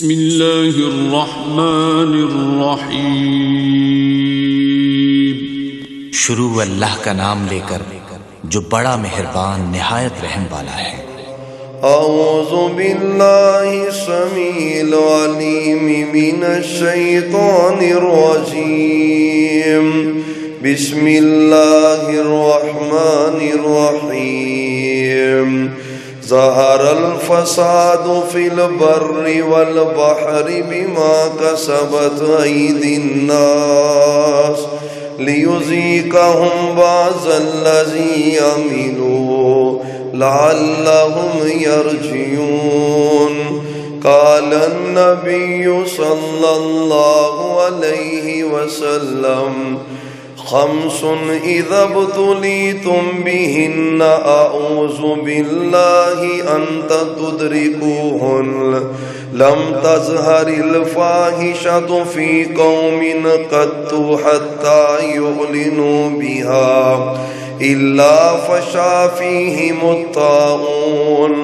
بسم اللہ الرحمن الرحیم۔ شروع اللہ کا نام لے کر جو بڑا مہربان نہایت رحم والا ہے۔ اعوذ باللہ السمیع العلیم من الشیطان الرجیم، بسم اللہ الرحمن الرحیم۔ ظہر الفساد فی البر والبحر بما کسبت ایدی الناس لیذیقہم بعض الذی عملوا لعلہم یرجعون۔ قال النبی صلی اللہ علیہ وسلم خمس اذا ابتلیتم بہن اعوذ باللہ ان تدرکوہن لم تظہر الفاحشۃ فی قوم قط حتی یعلنوا بہا الا فشا فیہم الطاعون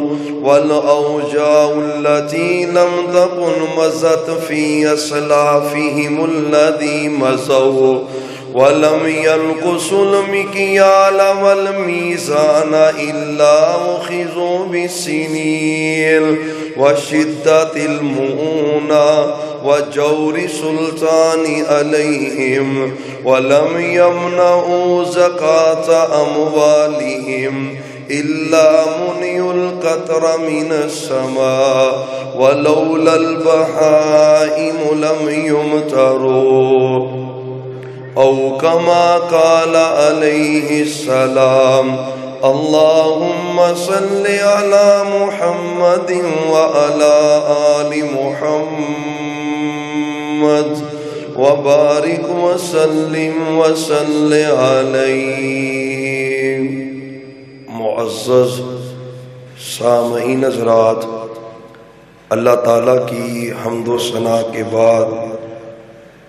والاوجاع التي لم تكن مضت فی اسلافہم الذی مضوا وَلَمْ يَنْقُصُوا الْمِكْيَالَ وَالْمِيزَانَ إِلَّا أُخِذُوا بِالسِّنِينِ وَشِدَّةِ الْمُؤُونَةِ وَجَوْرِ السُّلْطَانِ عَلَيْهِمْ وَلَمْ يَمْنَعُوا زَكَاةَ أَمْوَالِهِمْ إِلَّا مُنِعُوا الْقَطْرَ مِنَ السَّمَاءِ وَلَوْلَا الْبَهَائِمُ لَمْ يُمْطَرُوا او کما قال علیہ السلام۔ اللہم صل علی محمد وعلی آل محمد وبارک وسلم وصل علیہ۔ معزز سامعین حضرات، اللہ تعالیٰ کی حمد و ثنا کے بعد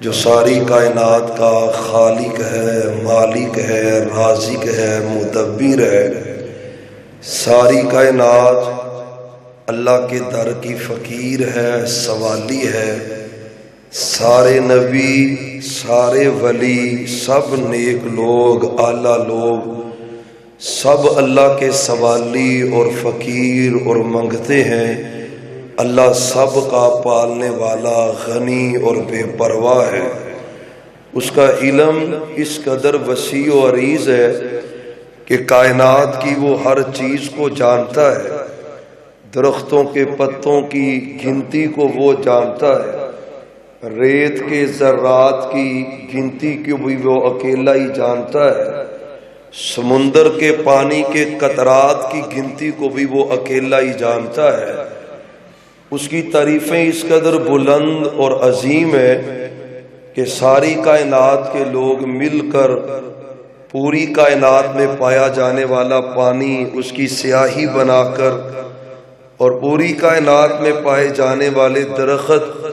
جو ساری کائنات کا خالق ہے، مالک ہے، رازق ہے، مدبر ہے، ساری کائنات اللہ کے در کی فقیر ہے، سوالی ہے۔ سارے نبی، سارے ولی، سب نیک لوگ، اعلیٰ لوگ، سب اللہ کے سوالی اور فقیر اور منگتے ہیں۔ اللہ سب کا پالنے والا، غنی اور بے پرواہ ہے۔ اس کا علم اس قدر وسیع و عریض ہے کہ کائنات کی وہ ہر چیز کو جانتا ہے۔ درختوں کے پتوں کی گنتی کو وہ جانتا ہے، ریت کے ذرات کی گنتی کو بھی وہ اکیلا ہی جانتا ہے، سمندر کے پانی کے قطرات کی گنتی کو بھی وہ اکیلا ہی جانتا ہے۔ اس کی تعریفیں اس قدر بلند اور عظیم ہے کہ ساری کائنات کے لوگ مل کر پوری کائنات میں پایا جانے والا پانی اس کی سیاہی بنا کر اور پوری کائنات میں پائے جانے والے درخت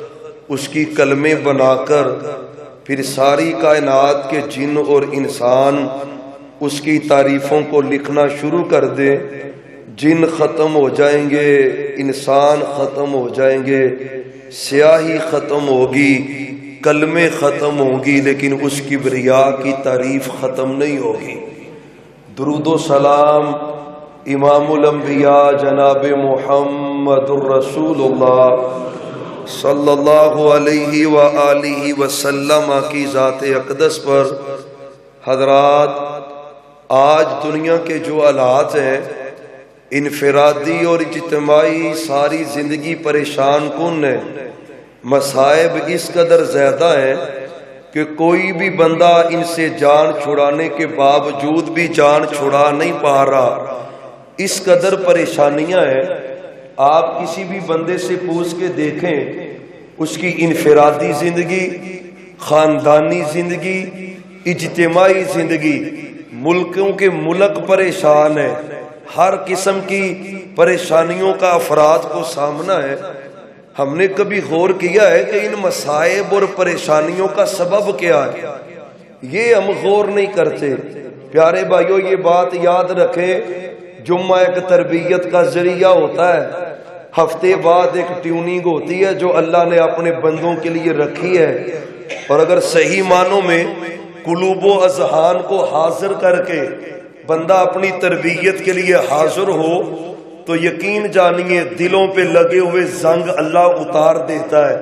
اس کی کلمیں بنا کر پھر ساری کائنات کے جن اور انسان اس کی تعریفوں کو لکھنا شروع کر دیں۔ جن ختم ہو جائیں گے، انسان ختم ہو جائیں گے، سیاہی ختم ہوگی، کلمیں ختم ہوگی، لیکن اس کبریا کی تعریف ختم نہیں ہوگی۔ درود و سلام امام الانبیاء جناب محمد الرسول اللہ صلی اللہ علیہ وآلہ وسلم کی ذات اقدس پر۔ حضرات، آج دنیا کے جو حالات ہیں، انفرادی اور اجتماعی ساری زندگی پریشان کن ہے۔ مصائب اس قدر زیادہ ہیں کہ کوئی بھی بندہ ان سے جان چھڑانے کے باوجود بھی جان چھڑا نہیں پا رہا۔ اس قدر پریشانیاں ہیں، آپ کسی بھی بندے سے پوچھ کے دیکھیں، اس کی انفرادی زندگی، خاندانی زندگی، اجتماعی زندگی، ملکوں کے ملک پریشان ہیں، ہر قسم کی پریشانیوں کا افراد کو سامنا ہے۔ ہم نے کبھی غور کیا ہے کہ ان مصائب اور پریشانیوں کا سبب کیا ہے؟ یہ ہم غور نہیں کرتے۔ پیارے بھائیو، یہ بات یاد رکھیں، جمعہ ایک تربیت کا ذریعہ ہوتا ہے۔ ہفتے بعد ایک ٹیوننگ ہوتی ہے جو اللہ نے اپنے بندوں کے لیے رکھی ہے، اور اگر صحیح معنوں میں قلوب و اذہان کو حاضر کر کے بندہ اپنی تربیت کے لیے حاضر ہو تو یقین جانیے دلوں پہ لگے ہوئے زنگ اللہ اتار دیتا ہے،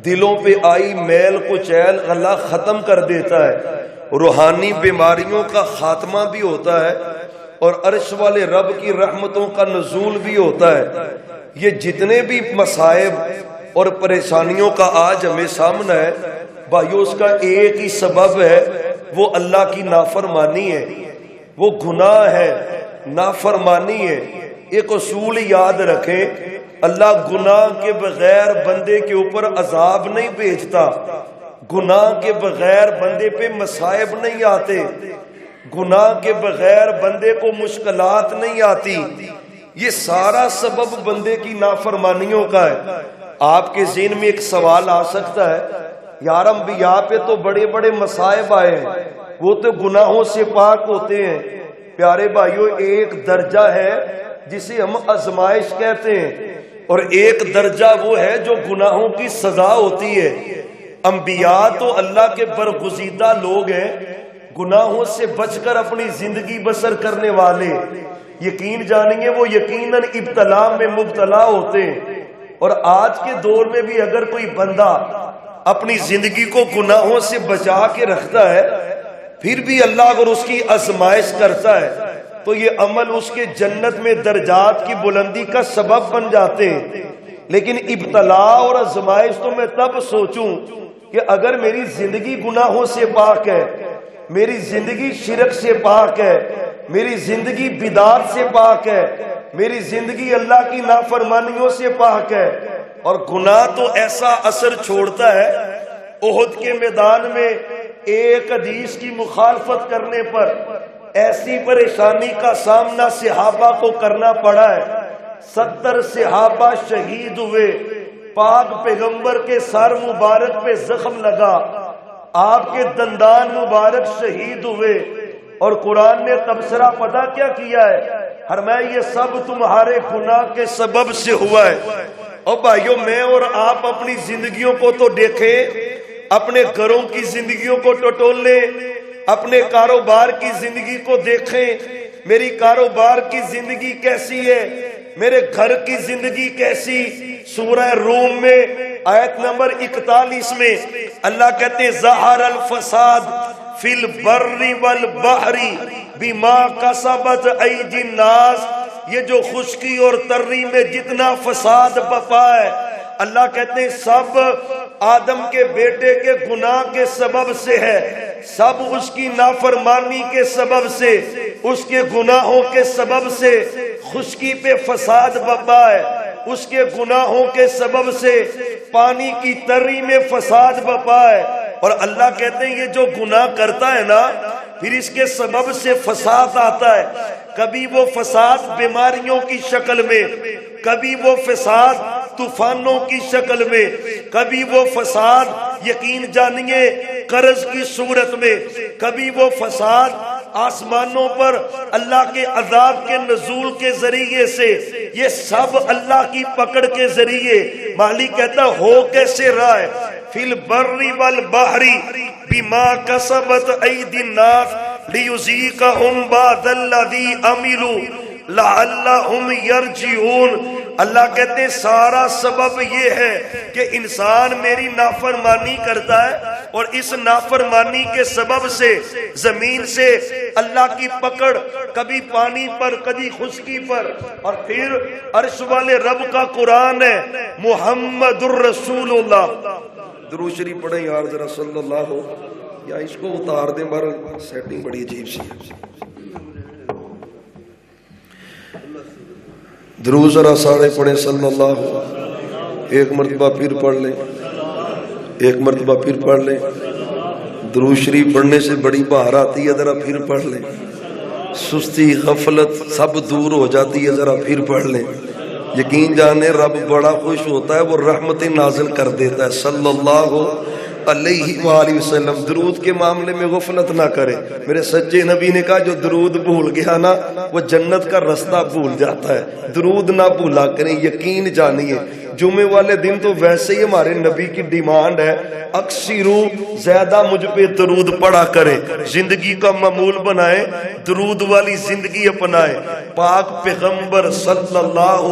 دلوں پہ آئی میل کچیل اللہ ختم کر دیتا ہے، روحانی بیماریوں کا خاتمہ بھی ہوتا ہے اور عرش والے رب کی رحمتوں کا نزول بھی ہوتا ہے۔ یہ جتنے بھی مصائب اور پریشانیوں کا آج ہمیں سامنا ہے بھائیو، اس کا ایک ہی سبب ہے، وہ اللہ کی نافرمانی ہے، وہ گناہ ہے، نافرمانی ہے۔ ایک اصول یاد رکھیں، اللہ گناہ کے بغیر بندے کے اوپر عذاب نہیں بھیجتا، گناہ کے بغیر بندے پہ مصائب نہیں آتے، گناہ کے بغیر بندے کو مشکلات نہیں آتی۔ یہ سارا سبب بندے کی نافرمانیوں کا ہے۔ آپ کے ذہن میں ایک سوال آ سکتا ہے، یار انبیاء پہ تو بڑے بڑے مصائب آئے ہیں، وہ تو گناہوں سے پاک ہوتے ہیں۔ پیارے بھائیو، ایک درجہ ہے جسے ہم آزمائش کہتے ہیں، اور ایک درجہ وہ ہے جو گناہوں کی سزا ہوتی ہے۔ انبیاء تو اللہ کے برگزیدہ لوگ ہیں، گناہوں سے بچ کر اپنی زندگی بسر کرنے والے، یقین جانیے وہ یقیناً ابتلا میں مبتلا ہوتے ہیں۔ اور آج کے دور میں بھی اگر کوئی بندہ اپنی زندگی کو گناہوں سے بچا کے رکھتا ہے، پھر بھی اللہ اگر اس کی آزمائش کرتا ہے تو یہ عمل اس کے جنت میں درجات کی بلندی کا سبب بن جاتے ہیں۔ لیکن ابتلا اور آزمائش تو میں تب سوچوں کہ اگر میری زندگی گناہوں سے پاک ہے، میری زندگی شرک سے پاک ہے، میری زندگی بدعت سے پاک ہے، میری زندگی اللہ کی نافرمانیوں سے پاک ہے، اور گناہ تو ایسا اثر چھوڑتا ہے۔ احد کے میدان میں ایک حدیث کی مخالفت کرنے پر ایسی پریشانی کا سامنا صحابہ کو کرنا پڑا ہے، 70 صحابہ شہید ہوئے، پاک پیغمبر کے سر مبارک پہ زخم لگا، آپ کے دندان مبارک شہید ہوئے، اور قرآن نے تبصرہ پتہ کیا کیا ہے؟ فرمایا یہ سب تمہارے گناہ کے سبب سے ہوا ہے۔ اور بھائیو، میں اور آپ اپنی زندگیوں کو تو دیکھیں، اپنے گھروں کی زندگیوں کو ٹٹول لیں، اپنے کاروبار کی زندگی کو دیکھیں، میری کاروبار کی زندگی کیسی ہے، میرے گھر کی زندگی کیسی۔ سورہ روم میں آیت نمبر 41 میں اللہ کہتے ہیں ظہر الفساد فی البر والبحر بما کسبت ایدی الناس۔ یہ جو خشکی اور تری میں جتنا فساد بپا ہے، اللہ کہتے ہیں سب آدم کے بیٹے کے گناہ کے سبب سے ہے، سب اس کی نافرمانی کے سبب سے، اس کے گناہوں کے سبب سے خشکی پہ فساد بپا ہے، اس کے گناہوں کے سبب سے پانی کی تری میں فساد بپا ہے۔ اور اللہ کہتے ہیں یہ جو گناہ کرتا ہے نا، پھر اس کے سبب سے فساد آتا ہے، کبھی وہ فساد بیماریوں کی شکل میں، کبھی وہ فساد طوفانوں کی شکل میں، کبھی وہ فساد یقین جانیے قرض کی صورت میں، کبھی وہ فساد آسمانوں پر اللہ کے عذاب کے نزول کے ذریعے سے۔ یہ سب اللہ کی پکڑ کے ذریعے مالک کہتا ہو کیسے رہا ہے، فی البر والبحر بما کسبت ایدی الناس لیذیقہم بعض الذی عملوا لعلہم یرجعون۔ اللہ کہتے ہیں سارا سبب یہ ہے کہ انسان میری نافرمانی کرتا ہے، اور اس نافرمانی کے سبب سے زمین سے اللہ کی پکڑ کبھی پانی پر کبھی خشکی پر، اور پھر عرش والے رب کا قرآن ہے محمد الرسول اللہ۔ درود شریف پڑھیں یار ذرا صلی اللہ ہو، یا اس کو اتار دیں، بار سیٹنگ بڑی عجیب سی ہے۔ درود ذرا سارے پڑھیں صلی اللہ ہو، ایک مرتبہ پھر پڑھ لیں، ایک مرتبہ پھر پڑھ لیں۔ درود شریف پڑھنے سے بڑی بہار آتی ہے، ذرا پھر پڑھ لیں۔ سستی غفلت سب دور ہو جاتی ہے، ذرا پھر پڑھ لیں۔ یقین جانے رب بڑا خوش ہوتا ہے، وہ رحمتیں نازل کر دیتا ہے۔ صلی اللہ علیہ وآلہ وسلم. درود کے معاملے میں غفلت نہ کرے. میرے سچے نبی نے کہا جو درود بھول گیا نا وہ جنت کا رستہ بھول جاتا ہے. درود نہ بھولا کریں, یقین جانیے. جمعے والے دن تو ویسے ہی ہمارے نبی کی ڈیمانڈ ہے اکثرو زیادہ مجھ پہ درود پڑھا کرے. زندگی کا معمول بنائے, درود والی زندگی اپنائے. پاک پیغمبر صلی اللہ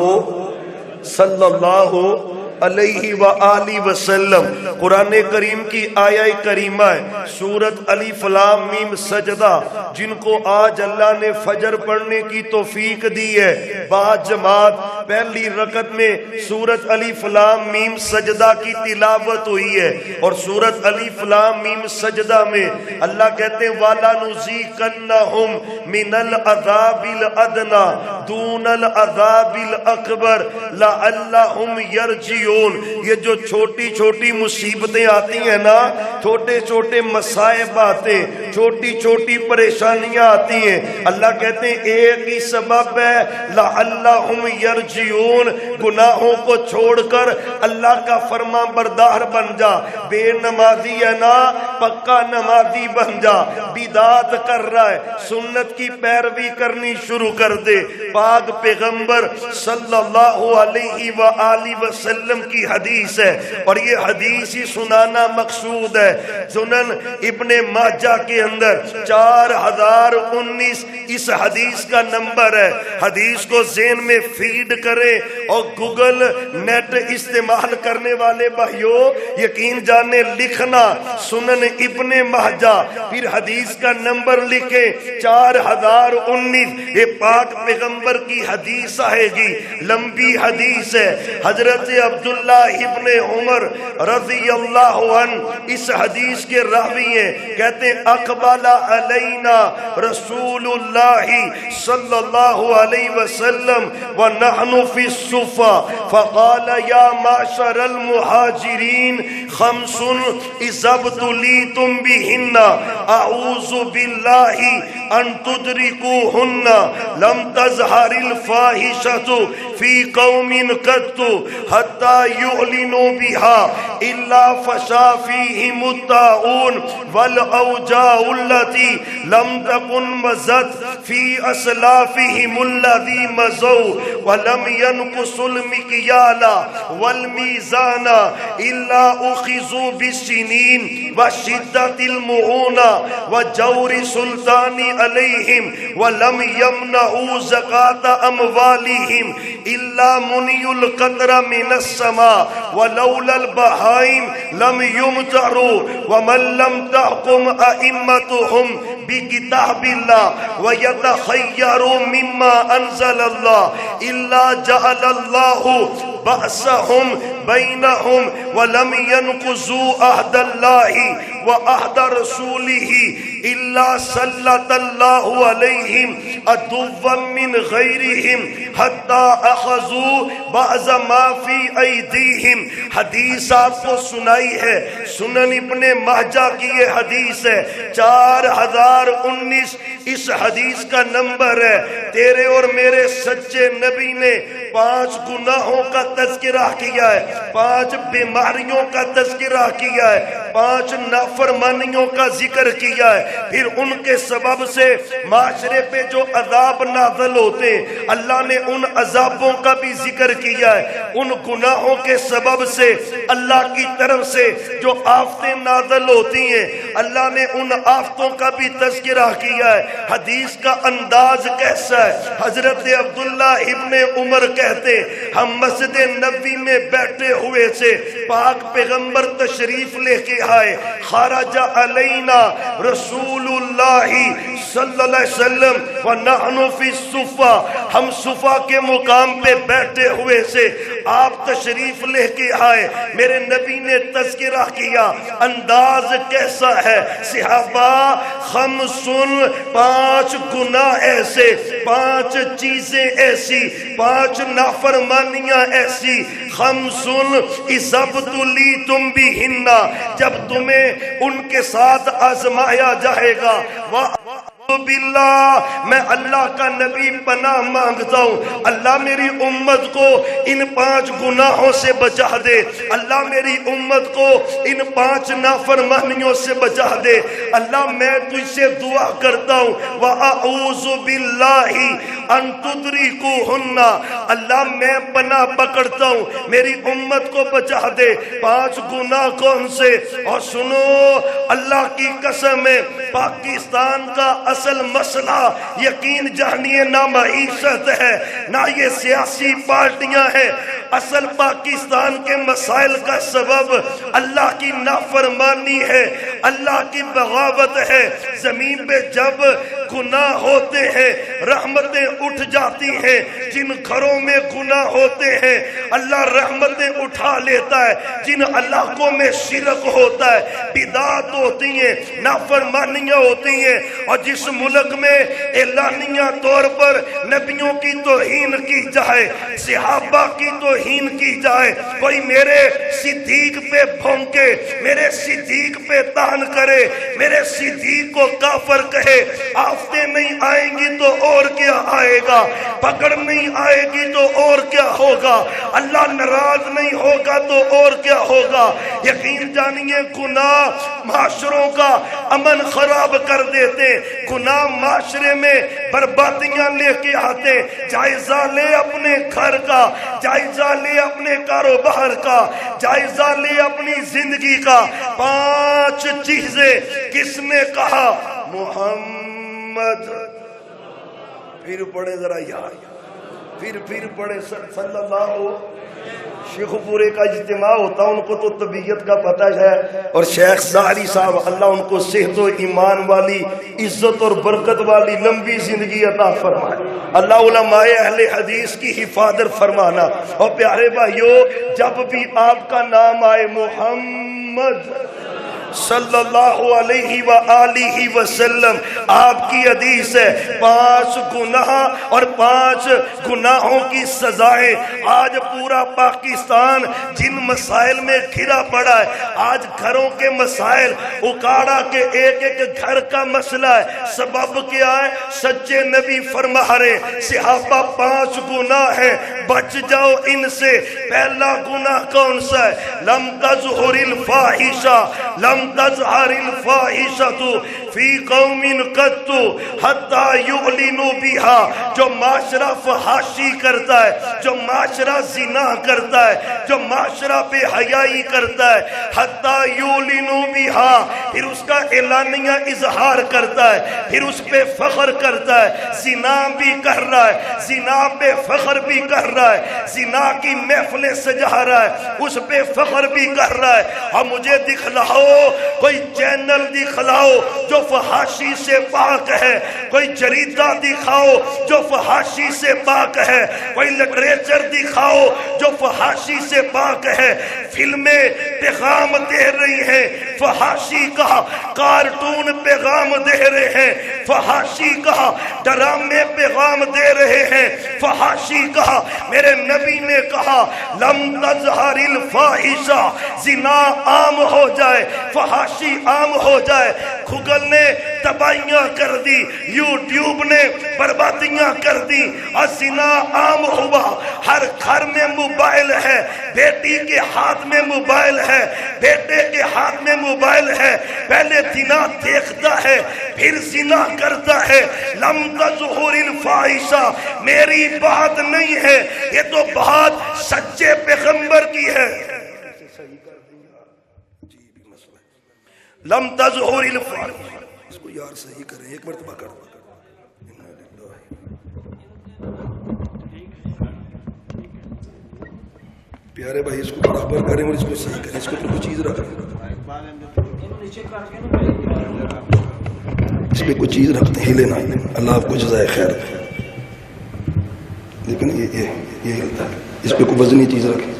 علیہ وآلہ وسلم قرآن کریم کی آیہ کریمہ ہے سورت الف لام میم سجدہ, جن کو آج اللہ نے فجر پڑھنے کی توفیق دی ہے بعد جماعت. پہلی رکعت میں سورت الف لام میم سجدہ کی تلاوت ہوئی ہے, اور سورت الف لام میم سجدہ میں اللہ کہتے ہیں وَلَا نُذِيقَنَّهُمْ مِنَ الْعَذَابِ الْأَدْنَى دُونَ الْعَذَابِ الْأَكْبَرِ لَعَلَّهُمْ يَرْجِعُونَ. یہ جو چھوٹی چھوٹی مصیبتیں آتی ہیں نا, چھوٹے چھوٹے مصائب آتے, چھوٹی چھوٹی پریشانیاں آتی ہیں, اللہ کہتے ہیں ایک ہی سبب ہے لعلہم یرجعون. گناہوں کو چھوڑ کر اللہ کا فرما بردار بن جا. بے نمازی ہے نا, پکا نمازی بن جا. بدعت کر رہا ہے, سنت کی پیروی کرنی شروع کر دے. پاک پیغمبر صلی اللہ علیہ وآلہ وسلم کی حدیث ہے, اور یہ حدیث ہی سنانا مقصود ہے. سنن ابن ماجہ کے اندر 4019 اس حدیث کا نمبر ہے. حدیث کو ذہن میں فیڈ کریں, اور گوگل نیٹ استعمال کرنے والے بھائیوں یقین جانے لکھنا سنن ابن ماجہ, پھر حدیث کا نمبر لکھیں 4019. یہ پاک پیغمبر کی حدیث آئے گی, لمبی حدیث ہے. حضرت عبداللہ ابن عمر رضی اللہ عنہ اس حدیث کے راوی ہیں, کہتے ہیں اقبل علینا رسول اللہ صلی اللہ علیہ وسلم ونحن فی الصفا فقال یا معشر المہاجرین خمس اذا ابتلیتم بہن اعوذ باللہ ان تدرکوہن لم تظہر الفاحشۃ فی قوم قط حتی یعلنوا بها الا فشا فیہم الطاعون والاوجاع التي لم تكن مزت فی اسلافہم الذی مضوا ولم ينقصوا المکیال والمیزان الا اخذوا بالسنین وشدت المعونہ وجور سلطان علیہم ولم یمنعوا زکاة اموالہم الا منی القطر من السماء ولولا البہائم لم یمطروا ومن لم تحکم ائمتهم بکتاب اللہ ویتخیروا مما انزل اللہ الا جعل اللہ بأسهم بینہم ولم ينقضوا عہد اللہ وعہد رسولہ الا سلط اللہ علیہم عدوا من غیرہم حتی اخذوا بعض ما فی ایدیہم. حدیث آپ کو سنائی ہے, سنن ابن ماجہ کی یہ حدیث ہے 4019 اس حدیث کا نمبر ہے. تیرے اور میرے سچے نبی نے 5 گناہوں کا تذکرہ کیا ہے, 5 بیماریوں کا تذکرہ کیا ہے, 5 نافرمانیوں کا ذکر کیا ہے. پھر ان کے سبب سے معاشرے پہ جو عذاب نازل ہوتے ہیں اللہ نے ان عذابوں کا بھی ذکر کیا ہے. ان گناہوں کے سبب سے اللہ کی طرف سے جو آفتیں نازل ہوتی ہیں اللہ نے ان آفتوں کا بھی تذکرہ کیا ہے. حدیث کا انداز کیسا ہے؟ حضرت عبداللہ ابن عمر کہتے ہم مسجد نبوی میں بیٹھے ہوئے سے پاک پیغمبر تشریف لے کے آئے. خرج علینا رسول اللہ صلی اللہ علیہ وسلم ونحن فی الصفا, ہم صفا کے مقام پہ بیٹھے ہوئے سے آپ تشریف لے کے آئے. میرے نبی نے تذکرہ کیا, انداز کیسا ہے؟ صحابہ خمسن 5 گناہ ایسے, 5 چیزیں ایسی, 5 نافرمانیاں ایسی. خمسن اذا ابتلیتم بہن, جب تمہیں ان کے ساتھ آزمایا جائے گا. باللہ میں اللہ کا نبی پناہ مانگتا ہوں اللہ میری امت کو ان 5 گناہوں سے بچا دے، اللہ میری امت کو ان 5 نافرمانیوں سے بچا دے۔ اللہ میں تجھ سے دعا کرتا ہوں وَأَعُوذُ بِاللَّهِ أَن تُدْرِكُوهُنَّ، اللہ میں پناہ پکڑتا ہوں میری امت کو بچا دے 5 گناہ کون سے؟ اور سنو اللہ کی قسم ہے پاکستان کا اصل مسئلہ یقین جانیے نہ معیشت ہے نہ یہ سیاسی پارٹیاں ہیں، اصل پاکستان کے مسائل کا سبب اللہ کی نافرمانی ہے، اللہ کی بغاوت ہے۔ زمین پہ جب گناہ ہوتے ہیں رحمتیں اٹھ جاتی ہیں، جن گھروں میں گناہ ہوتے ہیں اللہ رحمتیں اٹھا لیتا ہے، جن علاقوں میں شرک ہوتا ہے بدعات ہوتی ہیں نافرمانیاں ہوتی ہیں، اور جس ملک میں اعلانیہ طور پر نبیوں کی توہین کی جائے صحابہ کی توہین کی جائے، کوئی میرے صدیق پہ بھونکے میرے صدیق پہ تان کرے میرے صدیق کو کافر کہے، آفتیں نہیں آئیں گی تو اور کیا آئے گا، پکڑ نہیں آئے گی تو اور کیا ہوگا، اللہ ناراض نہیں ہوگا تو اور کیا ہوگا۔ یقین جانیے گناہ معاشروں کا امن خراب کر دیتے، گناہ معاشرے میں بربادیاں لے کے آتے۔ جائزہ لے اپنے گھر کا، جائزہ لے اپنے کاروبار کا، جائزہ لے اپنی زندگی کا۔ 5 چیزیں کس نے کہا؟ محمد، پھر پڑھے ذرا یاد، پھر پڑھے صلی اللہ۔ شیخ پورے کا اجتماع ہوتا ان کو تو طبیعت کا پتہ ہے، اور شیخ ساری صاحب اللہ ان کو صحت و ایمان والی عزت اور برکت والی لمبی زندگی عطا فرمائے، اللہ علماء اہل حدیث کی حفاظت فرمانا۔ اور پیارے بھائیو جب بھی آپ کا نام آئے محمد صلی اللہ علیہ وآلہ وسلم، آپ کی حدیث ہے 5 گناہ اور 5 گناہوں کی سزائیں۔ آج پورا پاکستان جن مسائل میں گھرا پڑا ہے، آج گھروں کے مسائل اکاڑا کے ایک گھر کا مسئلہ ہے، سبب کیا ہے؟ سچے نبی فرما رہے صحابہ 5 گناہ ہیں بچ جاؤ ان سے۔ پہلا گناہ کون سا ہے؟ لم تظہر الفاحشہ، لم تظہر الفاحشۃ فی قوم قط حتی یعلنوا بها، جو معاشرہ فحاشی کرتا ہے، جو معاشرہ زنا کرتا ہے، جو معاشرہ بے حیائی کرتا ہے، حتی یعلنوا بها، پھر اس کا اعلانیہ اظہار کرتا ہے، پھر اس پہ فخر کرتا ہے، زنا بھی کر رہا ہے، زنا پہ فخر بھی کر رہا ہے، زنا کی محفلیں سجا رہا ہے، اس پہ فخر بھی کر رہا ہے۔ اور مجھے دکھلاؤ کوئی چینل دکھلاؤ جو فحاشی سے پاک ہے، کوئی جریدہ دکھاؤ جو فحاشی سے پاک ہے، کوئی لٹریچر دکھاؤ جو فحاشی سے پاک ہے۔ فلمیں پیغام دے رہی ہیں فحاشی کا، کارٹون پیغام دے رہے ہیں فحاشی کا، ڈرامے پیغام دے رہے ہیں فحاشی کا۔ میرے نبی نے کہا لم تظہر الفاحشہ، زنا عام ہو جائے، فحاشی عام ہو جائے، گوگل نے تباہیاں کر دی، یوٹیوب نے بربادیاں کر دی، اور زنا عام ہوا۔ ہر گھر میں موبائل ہے، بیٹی کے ہاتھ میں موبائل ہے، بیٹے کے ہاتھ میں موبائل ہے، پہلے زنا دیکھتا ہے پھر زنا کرتا ہے۔ لم تظہر الفاحشہ میری بات نہیں ہے، یہ تو بات سچے پیغمبر کی ہے۔ لم تظہر الفاحشہ، اس کو یار صحیح کریں ایک مرتبہ کر۔ پیارے بھائی اس کو برابر کریں اور اس کو صحیح کریں، اس کو کوئی چیز رکھیں، اس پہ کوئی چیز رکھتے ہیں، ہلے نہ، اللہ آپ کو جزائے خیر دے۔ لیکن یہ ہلتا ہے، اس پہ کوئی وزنی چیز رکھیں۔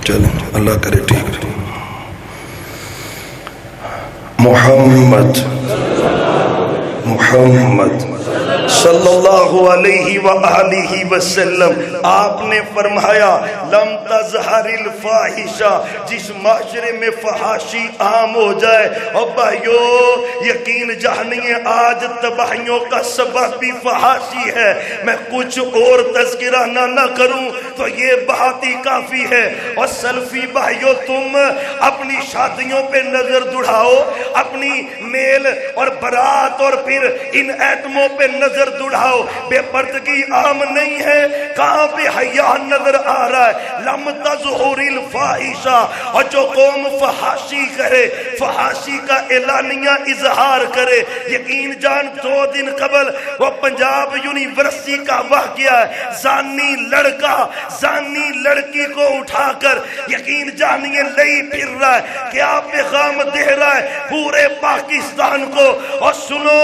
چلیں اللہ کرے ٹھیک ہے۔ محمد صلی اللہ علیہ وآلہ وسلم آپ نے فرمایا لم تظہر الفاحشہ، جس معاشرے میں فحاشی عام ہو جائے، اور بھائیو یقین جانیے آج تباہیوں کا سبب بھی فحاشی ہے۔ میں کچھ اور تذکرہ نہ کروں تو یہ بات ہی کافی ہے۔ اور سلفی بھائیو تم اپنی شادیوں پہ نظر دوڑاؤ، اپنی میل اور برات اور پھر ان ایٹموں پہ نظر دوڑاؤ، بے پردگی عام نہیں ہے، کہاں پہ حیا نظر آ رہا ہے؟ لم تظہر الفاحشہ، اور جو قوم فحاشی کرے، فحاشی کا اعلانیہ اظہار کرے، یقین جان 2 دن قبل وہ پنجاب یونیورسٹی کا واقعہ ہے، زانی لڑکا زانی لڑکی کو اٹھا کر یقین جانیے لئی پھر رہا ہے، کیا پیغام دے رہا ہے پورے پاکستان کو؟ اور سنو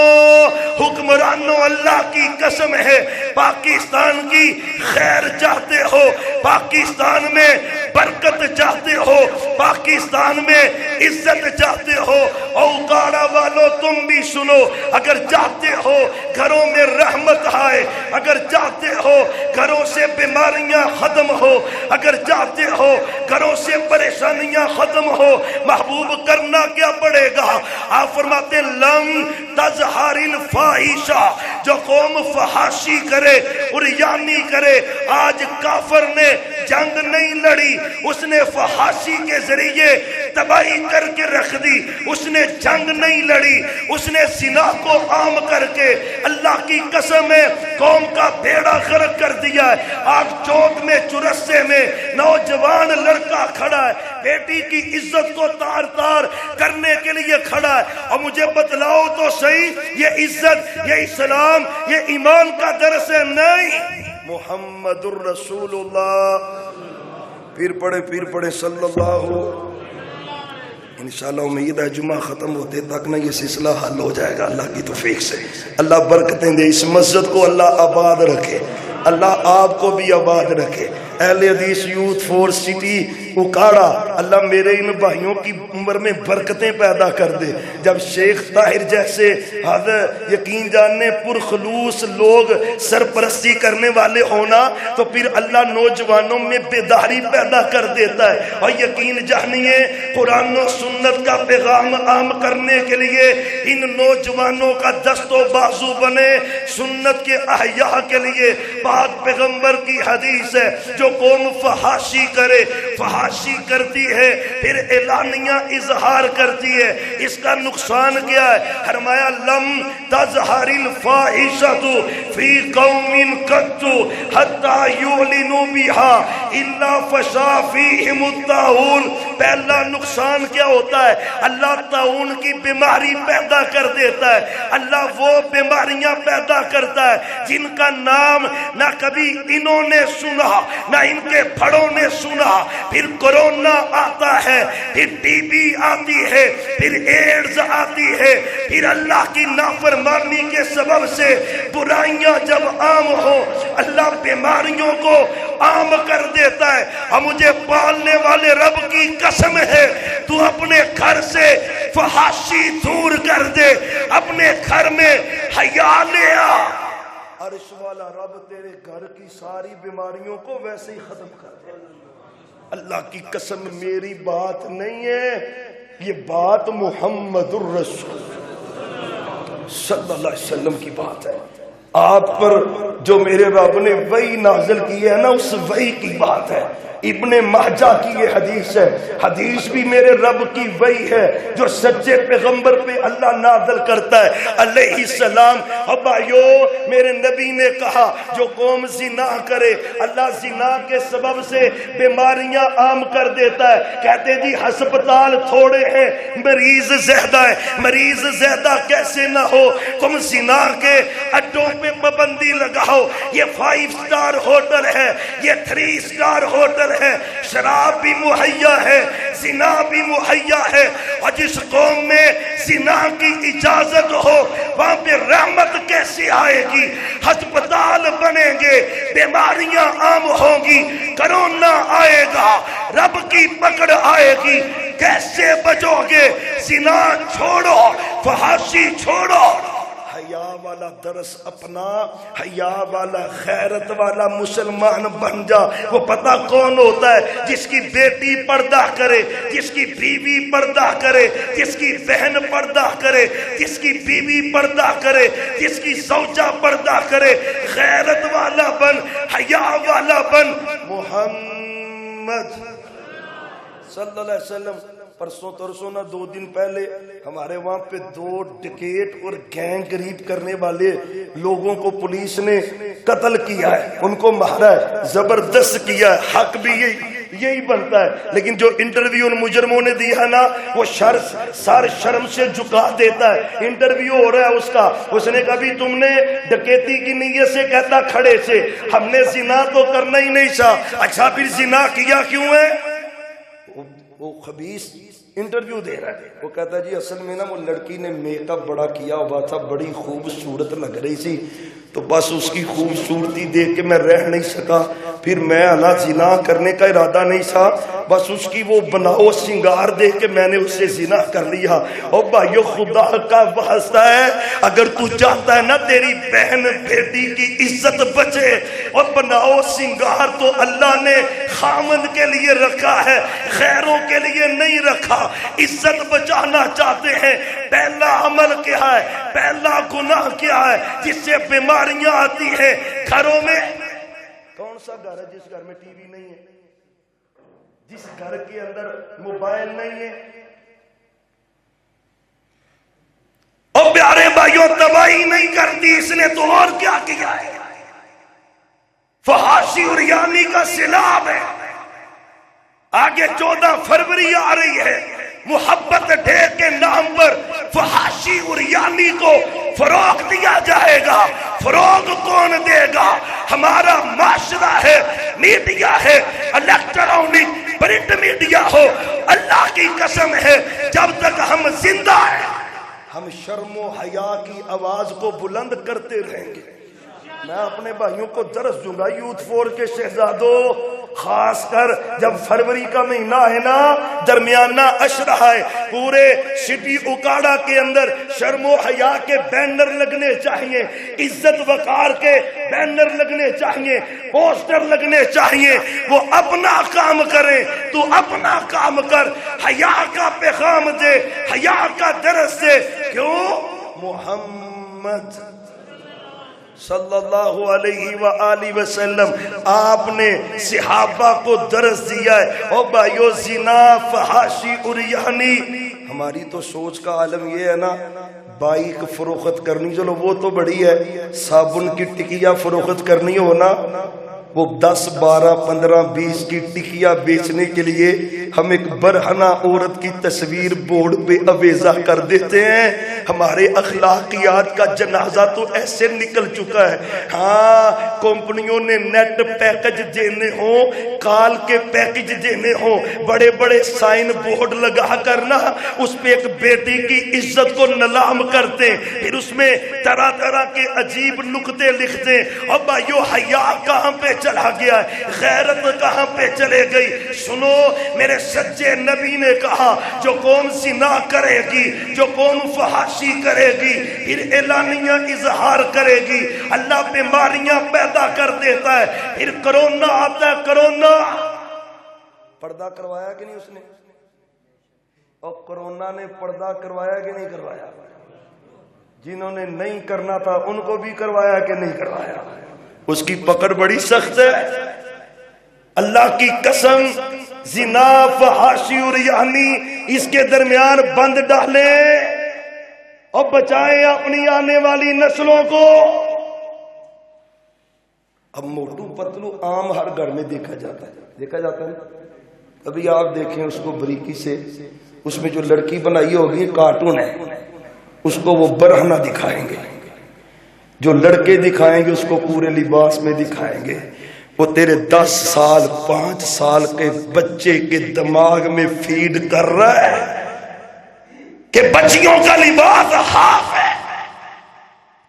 حکمرانوں، اللہ کی قسم ہے پاکستان کی خیر چاہتے ہو، پاکستان میں برکت چاہتے ہو، پاکستان میں عزت چاہتے ہو، اوکاڑا والو تم بھی سنو، اگر چاہتے ہو گھروں میں رحمت آئے، اگر چاہتے ہو گھروں سے بیماریاں ختم ہو، اگر چاہتے ہو گھروں سے پریشانیاں ختم ہو، محبوب کرنا کیا پڑے گا؟ آپ فرماتے لم تظہر الفاحشہ، جو قوم فحاشی کرے، عریانی کرے۔ آج کافر نے جنگ نہیں لڑی، اس نے فحاشی کے ذریعے تباہی کر کے رکھ دی، اس نے جنگ نہیں لڑی، اس نے زنا کو عام کر کے اللہ کی قسم ہے قوم کا بیڑا غرق کر دیا ہے۔ آج چوک میں چرسے میں نوجوان لڑکا کھڑا ہے، بیٹی کی عزت کو تار تار کرنے کے لیے کھڑا ہے، اور مجھے بتلاؤ تو صحیح یہ عزت، یہ اسلام، یہ ایمان کا درس ہے؟ نہیں، محمد الرسول اللہ۔ پھر پڑھے صلی اللہ۔ انشاءاللہ امید ہے جمعہ ختم ہوتے تک نا یہ سلسلہ حل ہو جائے گا اللہ کی توفیق سے۔ اللہ برکتیں دے، اس مسجد کو اللہ آباد رکھے، اللہ آپ کو بھی آباد رکھے۔ اہل حدیث یوتھ فور سٹی اکاڑا، اللہ میرے ان بھائیوں کی عمر میں برکتیں پیدا کر دے۔ جب شیخ طاہر جیسے حضرت یقین جاننے پرخلوص لوگ سرپرستی کرنے والے ہونا تو پھر اللہ نوجوانوں میں بیداری پیدا کر دیتا ہے۔ اور یقین جانیے قرآن و سنت کا پیغام عام کرنے کے لیے ان نوجوانوں کا دست و بازو بنے، سنت کے احیاء کے لیے۔ پاک پیغمبر کی حدیث ہے جو قوم فحاشی کرے، فحاشی کرتی ہے پھر اعلانیہ اظہار کرتی ہے، اس کا نقصان کیا ہے؟ فرمایا لم تظہر الفاحشۃ فی قوم قط حتی یعلنوا بها الا فشا فیہم الطاعون۔ پہلا نقصان کیا ہوتا ہے؟ اللہ طاعون کی بیماری پیدا کر دیتا ہے، اللہ وہ بیماریاں پیدا کرتا ہے جن کا نام نہ کبھی انہوں نے سنا نہ ان کے بڑوں نے سنا۔ پھر کورونا آتا ہے، پھر ٹی بی آتی ہے، پھر ایڈز آتی ہے، پھر اللہ کی نافرمانی کے سبب سے برائیاں جب عام ہو اللہ بیماریوں کو عام کر دیتا ہے۔ اور مجھے پالنے والے رب کی قسم ہے تو اپنے گھر سے فحاشی دور کر دے، اپنے گھر میں حیا لے آ، عرش والا رب تیرے گھر کی ساری بیماریوں کو ویسے ہی ختم کر دے۔ اللہ کی قسم میری بات نہیں ہے، یہ بات محمد الرسول صلی اللہ علیہ وسلم کی بات ہے۔ آپ پر جو میرے رب نے وحی نازل کی ہے نا، اس وحی کی بات ہے۔ ابن ماجہ کی یہ حدیث ہے، حدیث بھی میرے رب کی وحی ہے جو سچے پیغمبر پہ اللہ نازل کرتا ہے علیہ السلام۔ اور بھائیو میرے نبی نے کہا جو قوم زنا کرے اللہ زنا کے سبب سے بیماریاں عام کر دیتا ہے۔ کہتے جی ہسپتال تھوڑے ہیں، مریض زیادہ ہے۔ مریض زیادہ کیسے نہ ہو؟ تم زنا کے اڈوں پہ پابندی لگاؤ، یہ 5 سٹار ہوٹل ہے، یہ 3 سٹار ہوٹل ہے، شراب بھی مہیا ہے، زنا بھی مہیا ہے۔ اور جس قوم میں زنا کی اجازت ہو وہاں پہ رحمت کیسے آئے گی؟ ہسپتال بنیں گے، بیماریاں عام ہوں گی، کرونا آئے گا، رب کی پکڑ آئے گی، کیسے بچو گے؟ زنا چھوڑو، فحاشی چھوڑو، حیا والا درس اپنا، حیا والا غیرت والا مسلمان بن جا۔ وہ پتہ کون ہوتا ہے؟ جس کی بیٹی پردہ کرے، جس کی بیوی پردہ کرے، جس کی بہن پردہ کرے، جس کی بیوی پردہ کرے، جس کی زوجہ پردہ کرے۔ غیرت والا بن، حیا والا بن۔ محمد صلی اللہ علیہ وسلم پرسوں ترسوں نہ 2 دن پہلے ہمارے وہاں پہ 2 ڈکیٹ اور گینگ ریپ کرنے والے لوگوں کو پولیس نے قتل کیا ہے، ان کو مارا ہے، زبردست کیا ہے، حق بھی یہی بنتا ہے۔ لیکن جو انٹرویو ان مجرموں نے دیا نا، وہ سر شرم سے جھکا دیتا ہے۔ انٹرویو ہو رہا ہے اس کا، اس نے کبھی تم نے ڈکیتی کی نیت سے، کہتا کھڑے سے ہم نے زنا تو کرنا ہی نہیں تھا۔ اچھا پھر زنا کیا کیوں ہے؟ وہ خبیث انٹرویو دے رہا ہے، وہ کہتا جی اصل میں نا وہ لڑکی نے میک اپ بڑا کیا ہوا تھا، بڑی خوبصورت لگ رہی تھی، تو بس اس کی خوبصورتی دیکھ کے میں رہ نہیں سکا، پھر میں انا زنا کرنے کا ارادہ نہیں تھا، بس اس کی وہ بناؤ سنگار دیکھ کے میں نے اس سے زنا کر لیا۔ اور بھائیو خدا کا واسطہ ہے، اگر تو چاہتا ہے نا تیری بہن بیٹی کی عزت بچے، اور بناؤ سنگار تو اللہ نے خامن کے لیے رکھا ہے، غیروں کے لیے نہیں رکھا۔ عزت بچانا چاہتے ہیں، پہلا عمل کیا ہے؟ پہلا گناہ کیا ہے جس سے بیماریاں آتی ہیں گھروں میں؟ کون سا گھر ہے جس گھر میں ٹی وی نہیں ہے، جس گھر کے اندر موبائل نہیں ہے؟ اور پیارے بھائیوں تباہی نہیں کرتی اس نے تو اور کیا کیا ہے؟ فحاشی اور یعنی کا سیلاب ہے۔ آگے 14 فروری آ رہی ہے، محبت ڈے کے نام پر فحاشی اور یعنی کو فروغ دیا جائے گا۔ فروغ کون دے گا؟ ہمارا معاشرہ ہے، میڈیا ہے، الیکٹرانک پرنٹ میڈیا ہو۔ اللہ کی قسم ہے جب تک ہم زندہ ہیں ہم شرم و حیا کی آواز کو بلند کرتے رہیں گے۔ میں اپنے بھائیوں کو درس دوں گا، یوتھ فور کے شہزادوں، خاص کر جب فروری کا مہینہ ہے نا، درمیانہ عشرہ ہے، پورے سٹی اکاڑا کے اندر شرم و حیا کے بینر لگنے چاہیے، عزت وقار کے بینر لگنے چاہیے، پوسٹر لگنے چاہیے۔ وہ اپنا کام کریں، تو اپنا کام کر، حیا کا پیغام دے، حیا کا درس دے۔ کیوں؟ محمد صلی اللہ علیہ وآلہ وسلم آپ نے صحابہ کو درس دیا ہے۔ اور بھائیو زنا، فحاشی اور یعنی، ہماری تو سوچ کا عالم یہ ہے نا، بائک فروخت کرنی، چلو وہ تو بڑی ہے، صابن کی ٹکیا فروخت کرنی ہو نا، وہ 10 12 15 20 کی ٹکیا بیچنے کے لیے ہم ایک برہنہ عورت کی تصویر بورڈ پہ اویزہ کر دیتے ہیں۔ ہمارے اخلاقیات کا جنازہ تو ایسے نکل چکا ہے۔ ہاں کمپنیوں نے نیٹ پیکج دینے ہوں، کال کے پیکج دینے ہوں، بڑے بڑے سائن بورڈ لگا کرنا، اس پہ ایک بیٹی کی عزت کو نلام کرتے، پھر اس میں طرح طرح کے عجیب نکتے لکھتے۔ اور بھائیو حیا کہاں پہ چلا گیا ہے؟ غیرت کہاں پہ چلے گئی؟ سنو، میرے سچے نبی نے کہا جو قوم زنا کرے گی، جو قوم فحاشی کرے گی، پھر اعلانیہ اظہار کرے گی، اللہ بیماریاں پیدا کر دیتا ہے، پھر کرونا آتا ہے۔ کرونا پردہ کروایا کہ نہیں اس نے؟ اور کرونا نے پردہ کروایا کہ نہیں کروایا؟ جنہوں نے نہیں کرنا تھا ان کو بھی کروایا کہ نہیں کروایا؟ اس کی پکڑ بڑی سخت ہے۔ اللہ کی قسم، زنا، فحاشی اور یعنی اس کے درمیان بند ڈالیں اور بچائیں اپنی آنے والی نسلوں کو۔ اب موٹو پتلو عام ہر گھر میں دیکھا جاتا ہے ابھی آپ دیکھیں اس کو بریکی سے، اس میں جو لڑکی بنائی ہوگی کارٹون ہے، اس کو وہ برہنہ دکھائیں گے، جو لڑکے دکھائیں گے اس کو پورے لباس میں دکھائیں گے۔ وہ تیرے 10 سال 5 سال کے بچے کے دماغ میں فیڈ کر رہا ہے کہ بچیوں کا لباس ہاف ہے۔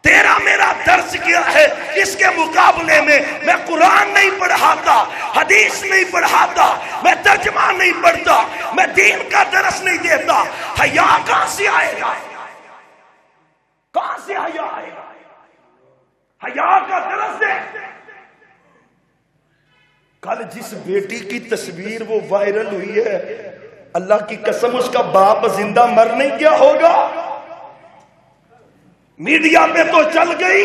تیرا میرا درس کیا ہے؟ اس کے مقابلے میں میں قرآن نہیں پڑھاتا، حدیث نہیں پڑھاتا، میں ترجمہ نہیں پڑھتا، میں دین کا درس نہیں دیتا۔ حیا کہاں سے آئے گا؟ کہاں سے حیا آئے گا. حیا کا درس ہے. کل جس بیٹی کی تصویر وہ وائرل ہوئی ہے، اللہ کی قسم اس کا باپ زندہ مر نہیں گیا ہوگا. میڈیا پہ تو چل گئی.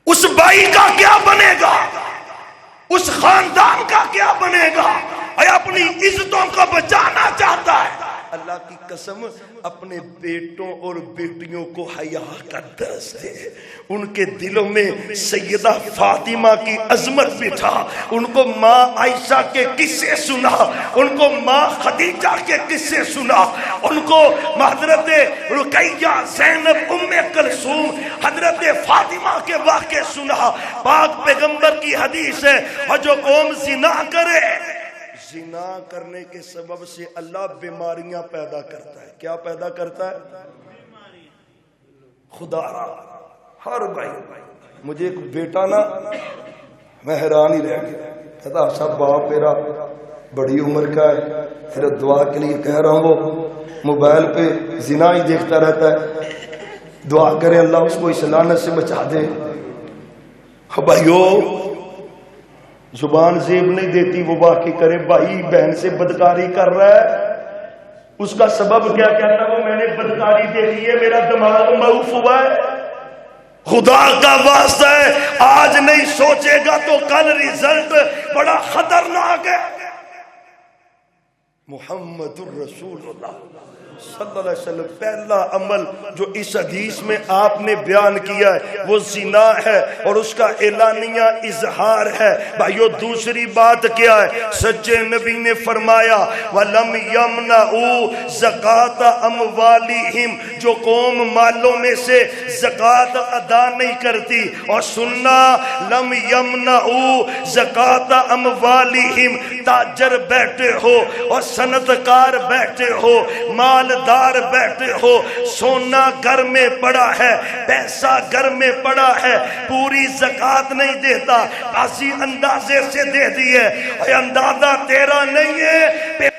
اس بائی کا کیا بنے گا؟ اس خاندان کا کیا بنے گا؟ اپنی عزتوں کو بچانا چاہتا ہے. اللہ کی قسم اپنے بیٹوں اور بیٹیوں کو حیا کا درس دے. ان کے دلوں میں سیدہ فاطمہ کی عظمت بٹھا. ان کو ماں عائشہ کے قصے سنا، ان کو ماں خدیجہ کے قصے سنا، ان کو حضرت رقیہ، زینب، ام کلثوم، حضرت فاطمہ کے واقعے سنا. پاک پیغمبر کی حدیث ہے، اور جو قوم زنا کرے، زنا کرنے کے سبب سے اللہ بیماریاں پیدا کرتا ہے. کیا پیدا کرتا ہے؟ خدا ہر بھائی. مجھے ایک بیٹا نا، میں حیران ہی رہ گیا. کہتا صاحب باپ میرا بڑی عمر کا ہے، پھر دعا کے لیے کہہ رہا ہوں، وہ موبائل پہ زنا ہی دیکھتا رہتا ہے. دعا کریں اللہ اس کو اس لعنت سے بچا دے. بھائیو زبان زیب نہیں دیتی، وہ واقعی کرے. بھائی بہن سے بدکاری کر رہا ہے، اس کا سبب کیا کہتا ہے؟ وہ میں نے بدکاری دیکھی ہے، میرا دماغ معوف ہوا ہے. خدا کا واسطہ ہے، آج نہیں سوچے گا تو کل رزلٹ بڑا خطرناک ہے. محمد الرسول اللہ صلی اللہ علیہ وسلم پہلا عمل جو اس حدیث میں آپ نے بیان کیا ہے وہ زنا ہے، اور اس کا اعلانیہ اظہار ہے. بھائیو دوسری بات کیا ہے؟ سچے نبی نے فرمایا وَلَمْ يَمْنَعُوا زَكَاةَ أَمْوَالِهِمْ، جو قوم مالوں میں سے زکوٰۃ ادا نہیں کرتی. اور سننا لم يَمْنَعُوا زَكَاةَ أَمْوَالِهِمْ، تاجر بیٹھے ہو اور صنعتکار بیٹھے ہو، مالدار بیٹھے ہو، سونا گھر میں پڑا ہے، پیسہ گھر میں پڑا ہے، پوری زکوٰۃ نہیں دیتا، اسی اندازے سے دے دی ہے. اندازہ تیرا نہیں ہے،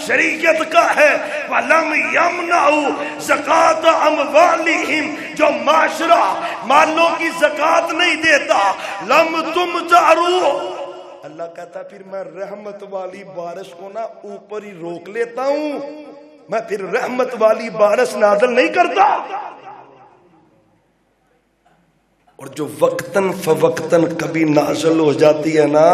شریعت کا ہے. وَلَمْ يَمْنَعُوا زَكَاةَ أَمْوَالِهِمْ، جو معاشرہ مالوں کی زکوٰۃ نہیں دیتا. لَمْ تُمْتَعْرُوا، اللہ کہتا پھر میں رحمت والی بارش کو نا اوپر ہی روک لیتا ہوں، میں پھر رحمت والی بارش نازل نہیں کرتا. اور جو وقتاً فوقتاً کبھی نازل ہو جاتی ہے نا،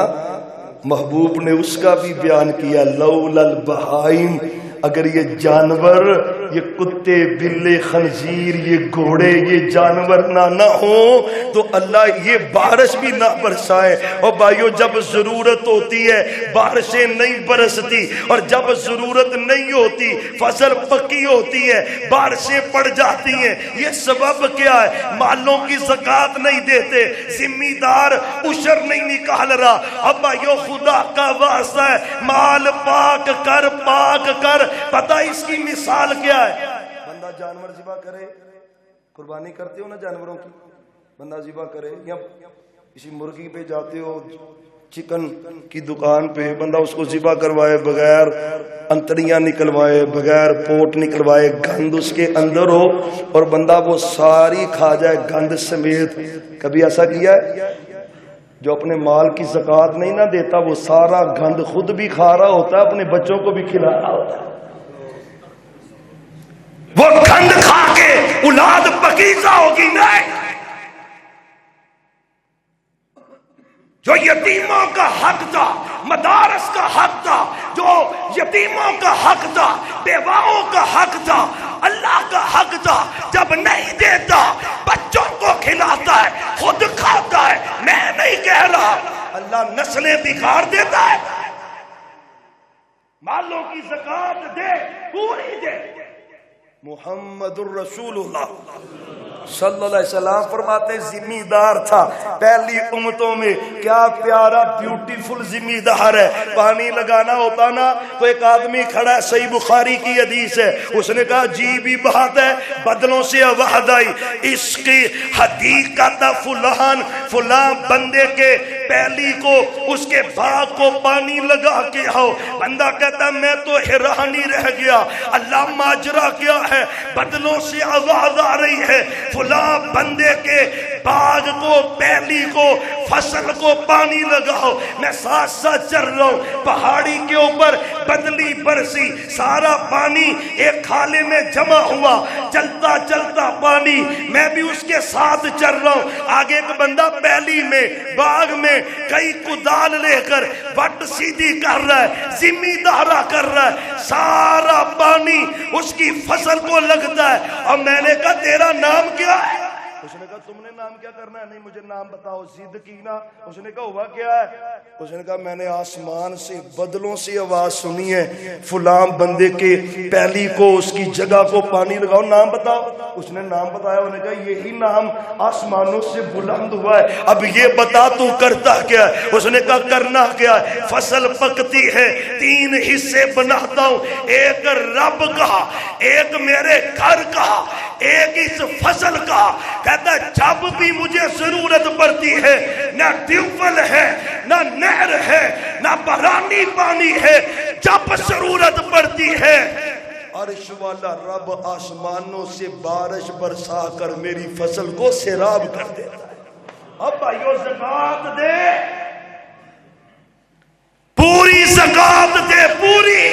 محبوب نے اس کا بھی بیان کیا. لولا البہائم، اگر یہ جانور، یہ کتے، بلے، خنزیر، یہ گھوڑے، یہ جانور نہ ہوں تو اللہ یہ بارش بھی نہ برسائے. اور بھائیو جب ضرورت ہوتی ہے بارشیں نہیں برستی، اور جب ضرورت نہیں ہوتی فصل پکی ہوتی ہے بارشیں پڑ جاتی ہیں. یہ سبب کیا ہے؟ مالوں کی زکوٰۃ نہیں دیتے، ذمہ دار عشر نہیں نکال رہا. اب بھائیو خدا کا واسطہ ہے، مال پاک کر، پاک کر. پتہ اس کی مثال کیا ہے؟ بندہ جانور ذبح کرے، قربانی کرتے ہو نا جانوروں کی، بندہ ذبح کرے، یا کسی مرغی پہ جاتے ہو، چکن کی دکان پہ بندہ اس کو ذبح کروائے بغیر انتڑیاں نکلوائے، بغیر پوٹ نکلوائے، گند اس کے اندر ہو اور بندہ وہ ساری کھا جائے گند سمیت. کبھی ایسا کیا ہے؟ جو اپنے مال کی زکوٰۃ نہیں نہ دیتا وہ سارا گند خود بھی کھا رہا ہوتا ہے، اپنے بچوں کو بھی کھلا رہا ہوتا ہے. وہ گند کھا کے اولاد پکیزہ ہوگی نہیں. جو یتیموں کا حق تھا، مدارس کا حق تھا، جو یتیموں کا حق تھا، بیواؤں کا حق تھا، اللہ کا حق تھا، جب نہیں دیتا بچوں کو کھلاتا ہے، خود کھاتا ہے. میں نہیں کہہ رہا، اللہ نسلیں بگاڑ دیتا ہے. مالوں کی زکوٰۃ دے، پوری دے. محمد الرسول اللہ صلی اللہ علیہ وسلم فرماتے ذمہ دار تھا پہلی امتوں میں. کیا پیارا بیوٹیفل ذمہ دار ہے. پانی لگانا ہوتا نا تو ایک آدمی کھڑا ہے، صحیح بخاری کی حدیث ہے، اس نے کہا جی بھی بات ہے، بدلوں سے آواز آئی، اس کی حقیقت فلان فلاں بندے کے پہلی کو اس کے باغ کو پانی لگا کے آؤ. بندہ کہتا ہے میں تو حیران ہی رہ گیا, اللہ ماجرا کیا ہے؟ بدلوں سے آواز آ رہی ہے فلاں بندے کے باغ کو, پہلی کو, فصل کو پانی لگاؤ. میں ساتھ ساتھ چل رہا ہوں, پہاڑی کے اوپر بدلی برسی, سارا پانی ایک کھالے میں جمع ہوا, چلتا چلتا پانی, میں بھی اس کے ساتھ چل رہا ہوں. آگے ایک بندہ پہلی میں باغ میں کئی کدال لے کر وٹ سیدھی کر رہا ہے, زمین دہرا کر رہا ہے, سارا پانی اس کی فصل کو لگتا ہے. اور میں نے کہا تیرا نام کیا ہے؟ اس نے کہا تم نے نام کیا کرنا ہے؟ نہیں مجھے نام بتاؤ. ضد کی نا. اس نے کہا ہوا کیا ہے؟ اس نے کہا میں نے آسمان سے بدلوں سے آواز سنی ہے فلاں بندے کے پہلی کو اس کی جگہ کو پانی لگاؤ, نام بتاؤ. اس نے نام بتایا. انہوں نے کہا یہی نام آسمانوں سے بلند ہوا ہے, اب یہ بتا تو کرتا کیا ہے؟ اس نے کہا کرنا کیا ہے؟ فصل پکتی ہے, 3 حصے بناتا ہوں, ایک رب کا, ایک میرے گھر کا, ایک اس فصل کا. کہتا ہے جب بھی مجھے ضرورت پڑتی ہے, نہ ٹیوبویل ہے, نہ نہر ہے, نہ بارانی پانی ہے, جب ضرورت پڑتی ہے عرش والا رب آسمانوں سے بارش برسا کر میری فصل کو سیراب کر دیتا ہے. اب بھائیو زکات دے, پوری زکات دے, پوری.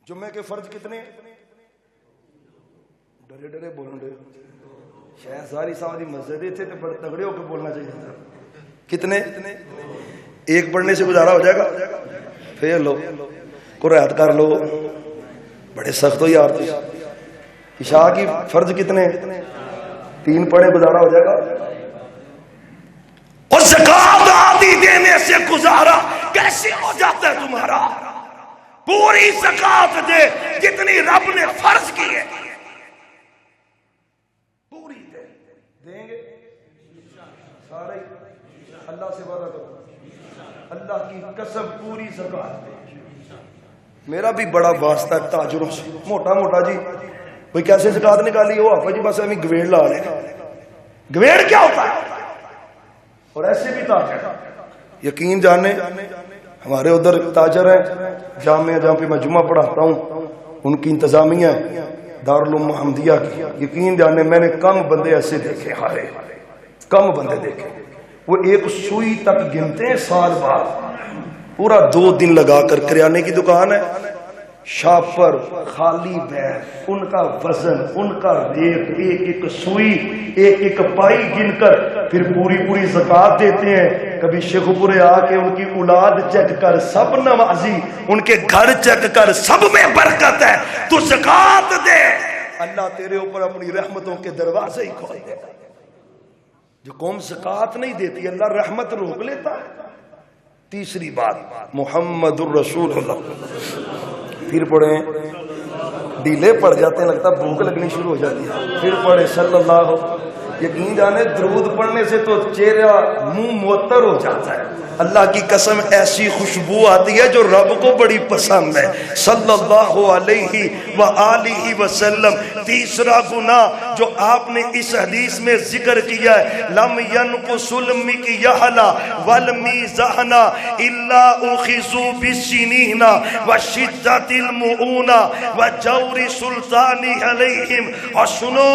جمعے کے فرض کتنے؟ ڈرے ڈرے بولن دے, شاید ساری ساری مسجد تھے تو بڑے تگڑے ہو کے بولنا چاہیے تھا. کتنے؟ ایک پڑھنے سے گزارا ہو جائے گا؟ پھر لو قرآن کر لو, بڑے سخت ہو یار. عشاء کی فرض کتنے؟ 3 پڑھے گزارا ہو جائے گا. اور زکات آدھی دینے سے گزارا کیسے ہو جاتا ہے تمہارا؟ پوری زکات دے جتنی رب نے فرض کی ہے, پوری دے. دیں گے سارے؟ اللہ سے وعدہ کرو, اللہ کی قسم پوری زکات دے. میرا بھی بڑا واسطہ ہے تاجروں سے, موٹا موٹا جی بھئی کیسے زکات نکالی ہو؟ آپ جی بس ہمیں گویڑ لا لیں. گویڑ کیا ہوتا ہے؟ اور ایسے بھی تاجر, یقین جانے ہمارے ادھر تاجر ہیں جامعہ جہاں پہ میں جمعہ پڑھاتا ہوں, ان کی انتظامیہ ہے دارالعلوم محمدیہ کی. یقین جانے میں نے کم بندے ایسے دیکھے, ہارے کم بندے دیکھے, وہ ایک سوئی تک گنتے ہیں سال بعد. پورا 2 دن لگا کر, کریانے کی دکان ہے, شاپر خالی بیگ, ان کا وزن, ان کا ریٹ, ایک ایک سوئی, ایک ایک پائی گن کر پھر پوری پوری زکات دیتے ہیں. کبھی شیخ پورے آ کے ان کی اولاد چیک کر, سب نمازی, ان کے گھر چیک کر, سب میں برکت ہے, تو زکات دے, اللہ تیرے اوپر اپنی رحمتوں کے دروازے ہی کھول دے. جو قوم زکات نہیں دیتی اللہ رحمت روک لیتا ہے. تیسری بات محمد الرسول اللہ. پھر پڑھیں, ڈیلے پڑ جاتے ہیں, لگتا بھوک لگنی شروع ہو جاتی ہے. پھر پڑھیں صلی اللہ. یقین جانے درود پڑھنے سے تو چہرہ منہ معطر ہو جاتا ہے. اللہ کی قسم ایسی خوشبو آتی ہے جو رب کو بڑی پسند ہے. صلی اللہ علیہ وآلہ وسلم. تیسرا گناہ جو آپ نے اس حدیث میں ذکر کیا ہے, لم ینقص المکیال والمیزان الا اخذوا بالسنین وشدۃ المؤونہ وجور سلطان علیہم. اور سنو,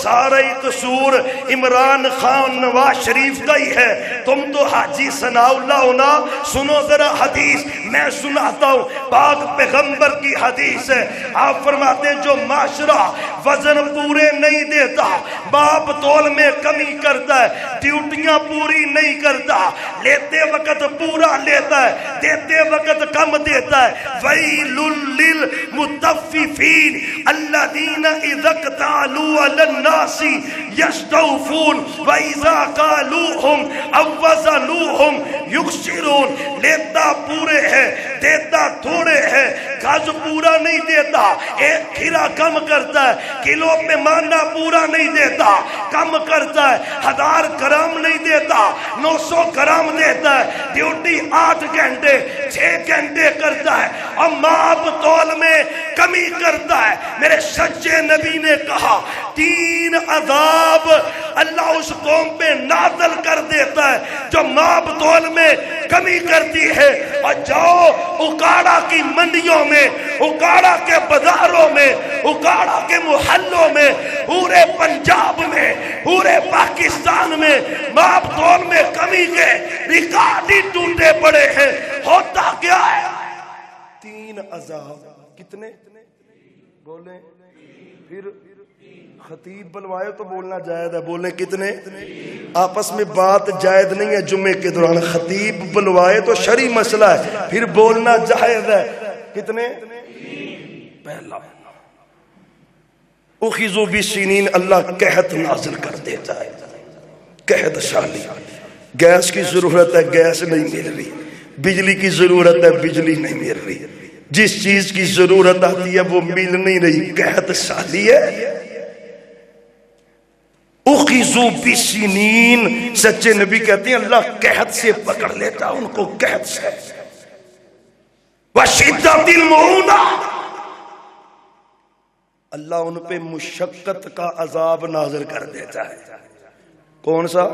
سارا قصور عمران خان نواز شریف کا ہی ہے. تم تو حاجی ثناء اللہ ہونا. سنو ذرا حدیث میں سناتا ہوں, پاک پیغمبر کی حدیث ہے. آپ فرماتے ہیں جو معاشرہ وزن پورے نہیں دیتا, باپ تول میں کمی کرتا ہے, ڈیوٹیاں پوری نہیں کرتا, لیتے وقت پورا لیتا ہے, دیتے وقت کم دیتا ہے, ویل للمطففین الذین اذا اکتالوا علی الناس یستوفون واذا قالوہم او وزنوہم یخسرون. لیتا پورے ہے, دیتا تھوڑے ہے, گز پورا نہیں دیتا, ایک کھیرا کم کرتا ہے, کلو پیمانہ پورا نہیں دیتا, کم کرتا ہے, 1000 گرام نہیں دیتا, 900 گرام دیتا ہے, ڈیوٹی 8 گھنٹے 6 گھنٹے کرتا ہے, اور ماپ تول میں کمی کرتا ہے. میرے سچے نبی نے کہا 3 عذاب اللہ اس قوم پہ نازل کر دیتا دیتا ہے جو ماب تول میں کمی کرتی ہے. اور جاؤ اکاڑا کی منڈیوں میں، اکاڑا کے بازاروں میں، اکاڑا کے محلوں میں، پورے پنجاب میں، پورے پاکستان میں ماب تول میں کمی کے ریکارڈ ہی ٹوٹے پڑے ہیں. ہوتا کیا ہے؟ 3 عذاب. کتنے بولیں؟ پھر خطیب بلوائے تو بولنا جائز ہے. بولیں کتنے؟ آپس میں بات جائز نہیں ہے. جمعے کے دوران خطیب بلوائے تو شرعی مسئلہ ہے، پھر بولنا جائز ہے. کتنے؟ پہلا اخذوا بالسنین، اللہ قحط نازل کر دیتا ہے. قحط سالی. گیس کی ضرورت ہے، گیس نہیں مل رہی. بجلی کی ضرورت ہے، بجلی نہیں مل رہی. جس چیز کی ضرورت آتی ہے وہ مل نہیں رہی. قحط سالی ہے. اخذوا بالسنین، سچے نبی کہتے ہیں اللہ قحط سے پکڑ لیتا ان کو. قحط سے. وشدت المؤونہ، اللہ ان پہ مشقت کا عذاب نازل کر دیتا ہے. کون سا؟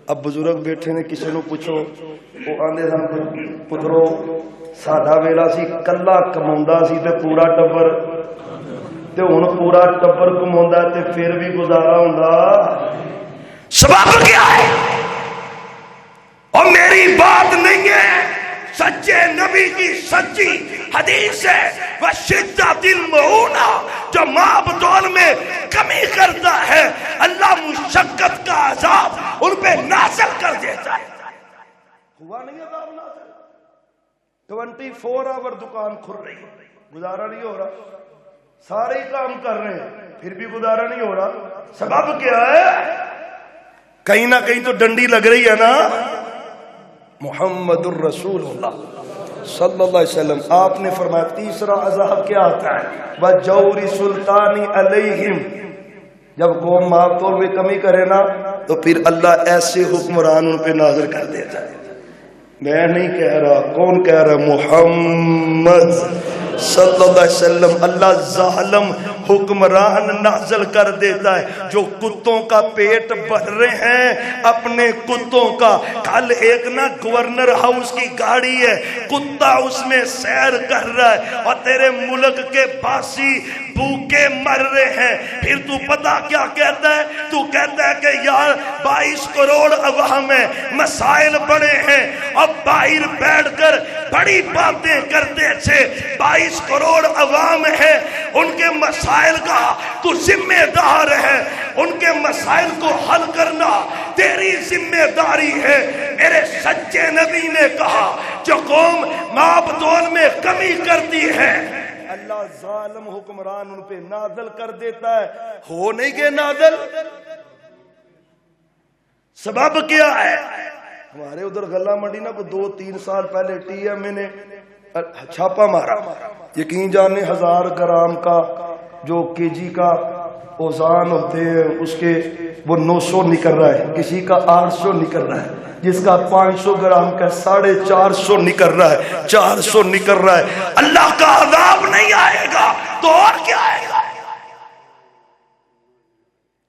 اب بزرگ بیٹھے نے، کسی نو پوچھو وہ آندے سن پترو ساڈا ویلا سی کلا کماوندا سی تے پورا ٹبر، تے ہن پورا ٹبر کماوندا تے پھر بھی گزارا ہوندا. سبب کیا ہے؟ اور میری بات نہیں ہے، سچے نبی کی سچی حدیث ہے. وشدت المؤونہ، جو ماب تول میں کمی کرتا ہے اللہ مشقت کا عذاب ان پہ نازل کر دیتا ہے. ہوا نہیں عذاب نازل؟ 24 آور دکان کھل رہی، گزارا نہیں ہو رہا. سارے ہی کام کر رہے ہیں پھر بھی گزارا نہیں ہو رہا. سبب کیا ہے؟ کہیں نہ کہیں تو ڈنڈی لگ رہی ہے نا. محمد الرسول اللہ صلی اللہ علیہ وسلم آپ نے فرمایا تیسرا عذاب کیا آتا ہے؟ وَجَوْرِ سُلْطَانِ عَلَيْهِمْ، جب قوم ماب تول میں کمی کرے نا تو پھر اللہ ایسے حکمران ان پہ نازل کر دیتا ہے. میں نہیں کہہ رہا، کون کہہ رہا؟ محمد صلی اللہ علیہ وسلم. اللہ ظالم حکمران نازل کر دیتا ہے جو کتوں کا پیٹ بھر رہے ہیں اپنے کتوں کا. کل ایک نا گورنر ہاؤس کی گاڑی ہے، کتا اس میں سیر کر رہا ہے اور تیرے ملک کے باسی بھوکے مر رہے ہیں. پھر تو پتا کیا کہتا ہے؟ تو کہتا ہے کہ یار 22 کروڑ عوام ہے، مسائل بڑے ہیں، اب باہر بیٹھ کر بڑی باتیں کرتے تھے. 22 کروڑ عوام ہے، ان کے مسائل کا تو ذمہ دار ہے، ان کے مسائل کو حل کرنا تیری ذمہ داری ہے. میرے سچے نبی نے کہا جو قوم ماب تول میں کمی کرتی ہے اللہ ظالم حکمران ان پہ نازل کر دیتا ہے. ہو نہیں کہ نازل؟ سبب کیا ہے؟ ہمارے ادھر غلہ منڈی نا کو 2-3 سال پہلے ٹی ایم نے چھاپا مارا. یقین جانے 1000 گرام کا جو کے جی کا اوزان ہوتے ہیں اس کے وہ 900 نکل رہا ہے، کسی کا 800 نکل رہا ہے، جس کا 500 گرام کا 450 نکل رہا ہے، 400 نکل رہا ہے. اللہ کا عذاب نہیں آئے گا تو اور کیا آئے گا؟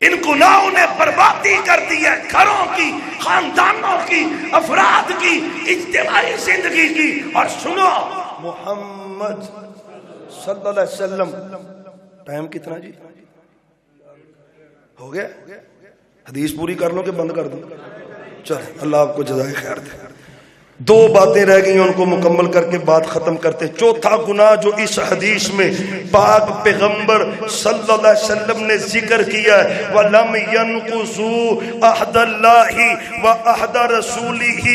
ان گناہوں نے بربادی کر دی ہے گھروں کی، خاندانوں کی، افراد کی، اجتماعی زندگی کی. اور سنو محمد صلی اللہ علیہ وسلم. ٹائم کتنا جی ہو گیا؟ حدیث پوری کر لو کہ بند کر دو؟ چل اللہ آپ کو جزائے خیر دے. 2 باتیں رہ گئی ان کو مکمل کر کے بات ختم کرتے. چوتھا گناہ جو اس حدیث میں پاک پیغمبر صلی اللہ علیہ وسلم نے ذکر کیا ہے وَلَمْ يَنْقُضُوا عَهْدَ اللَّهِ وَعَهْدَ رَسُولِهِ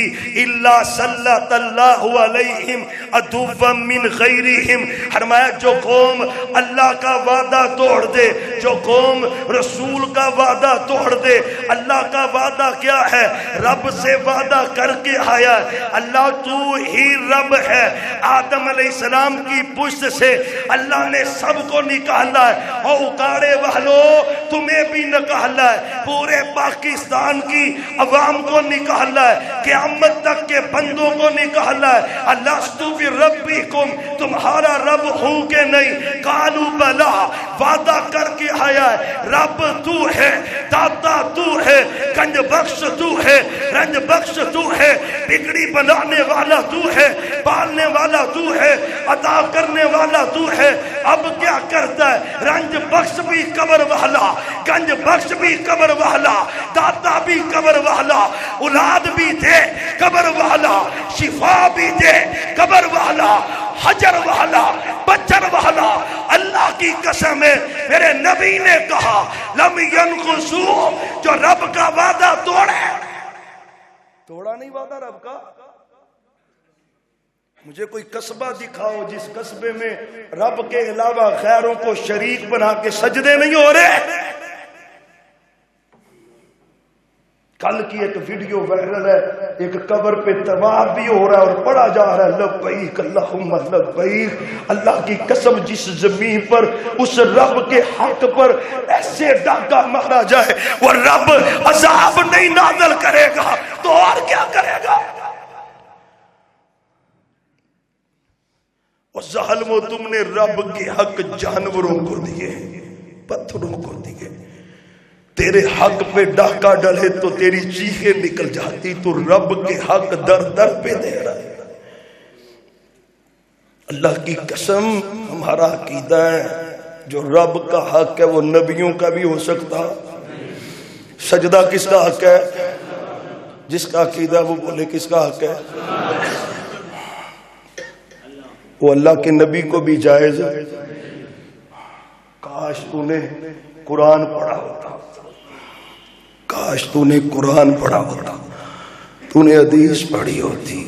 إِلَّا سَلَّطَ اللَّهُ عَلَيْهِمْ عَدُوًّا مِّنْ غَيْرِهِمْ. فرمایا جو قوم اللہ کا وعدہ توڑ دے، جو قوم رسول کا وعدہ توڑ دے. اللہ کا وعدہ کیا ہے؟ رب سے وعدہ کر کے آیا ہے اللہ تو ہی رب ہے۔ آدم علیہ السلام کی پشت سے اللہ نے سب کو نکالا ہے، اور اکاڑے والو تمہیں بھی نکالا ہے، پورے پاکستان کی عوام کو نکالا ہے، قیامت تک کے بندوں کو نکالا ہے۔ الستو بربکم، تمہارا رب ہوں کہ نہیں؟ قالوا بلا، وعدہ کر کے آیا ہے، رب تو ہے، داتا تو ہے، گنج بخش تو ہے، رنج بخش تو ہے، بگڑی بنانے والا تو ہے، پالنے والا تو ہے، عطا کرنے والا تو ہے۔ اب کیا کرتا ہے؟ رنج بخش بھی قبر والا، گنج بخش بھی قبر والا، داتا بھی قبر والا، اولاد بھی دے قبر والا، شفا بھی دے قبر والا، حجر والا، بچر والا۔ اللہ کی قسم ہے، میرے نبی نے کہا لم ینقصوا، جو رب کا وعدہ توڑا نہیں وعدہ رب کا۔ مجھے کوئی قصبہ دکھاؤ جس قصبے میں رب کے علاوہ غیروں کو شریک بنا کے سجدے نہیں ہو رہے۔ کل کی ایک ویڈیو وائرل ہے، ایک قبر پہ طواف بھی ہو رہا ہے اور پڑھا جا رہا ہے لبیک اللہم لبیک۔ اللہ کی قسم، جس زمین پر اس رب کے حق پر ایسے ڈاکہ مارا جائے وہ رب عذاب نہیں نازل کرے گا تو اور کیا کرے گا؟ اور ظالمو، تم نے رب کے حق جانوروں کو دیے، پتھروں کو دیے۔ تیرے حق پہ ڈاکہ ڈلے تو تیری چیخیں نکل جاتی، تو رب کے حق در در پہ دے رہا ہے۔ اللہ کی قسم، ہمارا عقیدہ ہے جو رب کا حق ہے وہ نبیوں کا بھی ہو سکتا۔ سجدہ کس کا حق ہے؟ جس کا عقیدہ وہ بولے کس کا حق ہے؟ وہ اللہ کے نبی کو بھی جائز ہے۔ کاش تو نے قرآن پڑھا ہوتا، کاش تو نے قرآن پڑھا ہوتا، تو نے حدیث پڑھی ہوتی۔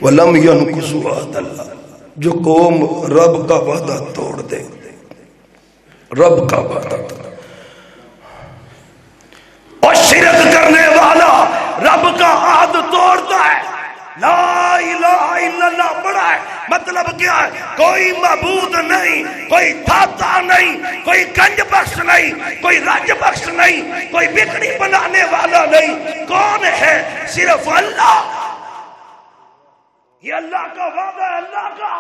وَلَمْ يَنْقُصُوا عَهْدَ اللَّهِ، جو قوم رب کا وعدہ توڑ دے، رب کا وعدہ توڑ، اور شرک کرنے والا رب کا عہد توڑتا ہے۔ لا الہ الا اللہ پڑھا ہے، مطلب کیا ہے؟ کوئی معبود نہیں، کوئی داتا نہیں، کوئی گنج بخش نہیں، کوئی رنج بخش نہیں، کوئی بگڑی بنانے والا نہیں۔ کون ہے؟ صرف اللہ۔ یہ اللہ کا وعدہ ہے، اللہ کا،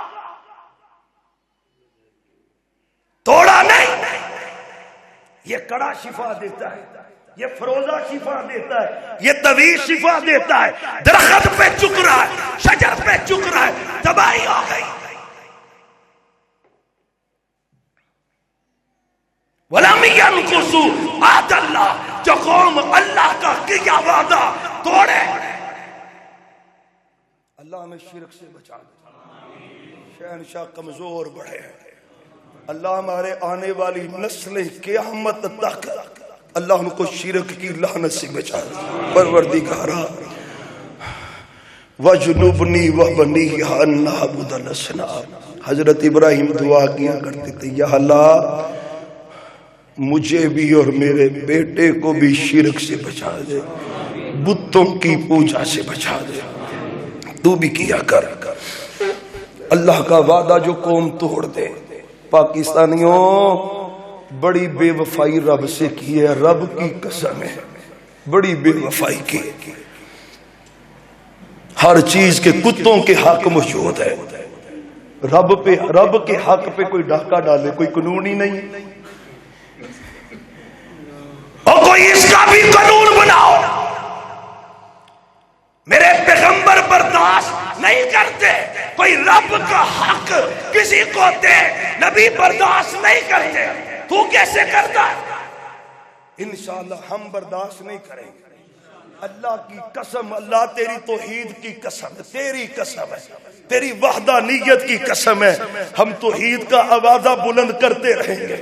توڑا نہیں۔ یہ کڑا شفا دیتا ہے، یہ فروزہ شفا دیتا ہے، یہ طویل شفا دیتا ہے۔ درخت پہ چک رہا ہے، شجر پہ چک رہا ہے، تباہی ہو گئی۔ وَلَمْ يَنْقُصُوا عَهْدَ اللَّهِ، جو قوم اللہ کا کیا وعدہ توڑے۔ اللہ ہمیں شرک سے بچا دے، شہنشاہ کمزور بڑھے، اللہ ہمارے آنے والی نسلیں قیامت تک اللہ ان کو شرک کی لعنت سے بچا دے۔ پروردگارا وَجْنُبْنِي وَبَنِيَّ أَن نَّعْبُدَ الْأَصْنَامَ، حضرت ابراہیم دعا کیا کرتے تھے، یا اللہ مجھے بھی اور میرے بیٹے کو بھی شرک سے بچا دے، بتوں کی پوجا سے بچا دے، تو بھی کیا کر۔ اللہ کا وعدہ جو قوم توڑ دے۔ پاکستانیوں، بڑی بے وفائی رب سے کی ہے، رب کی قسم ہے، بڑی بے وفائی کی۔ ہر چیز کے کتوں کے حق موجود ہے، رب کے حق پہ کوئی ڈاکہ ڈالے کوئی قانون ہی نہیں، اور کوئی اس کا بھی قانون بناؤ۔ میرے پیغمبر برداشت نہیں کرتے کوئی رب کا حق کسی کو دے، نبی برداشت نہیں کرتے، تو کیسے کرتا ہے؟ انشاءاللہ ہم برداشت نہیں کریں گے۔ اللہ کی قسم، اللہ تیری توحید کی قسم ہے، تیری قسم ہے، تیری وحدانیت کی قسم ہے، ہم توحید کا آوازہ بلند کرتے رہیں گے،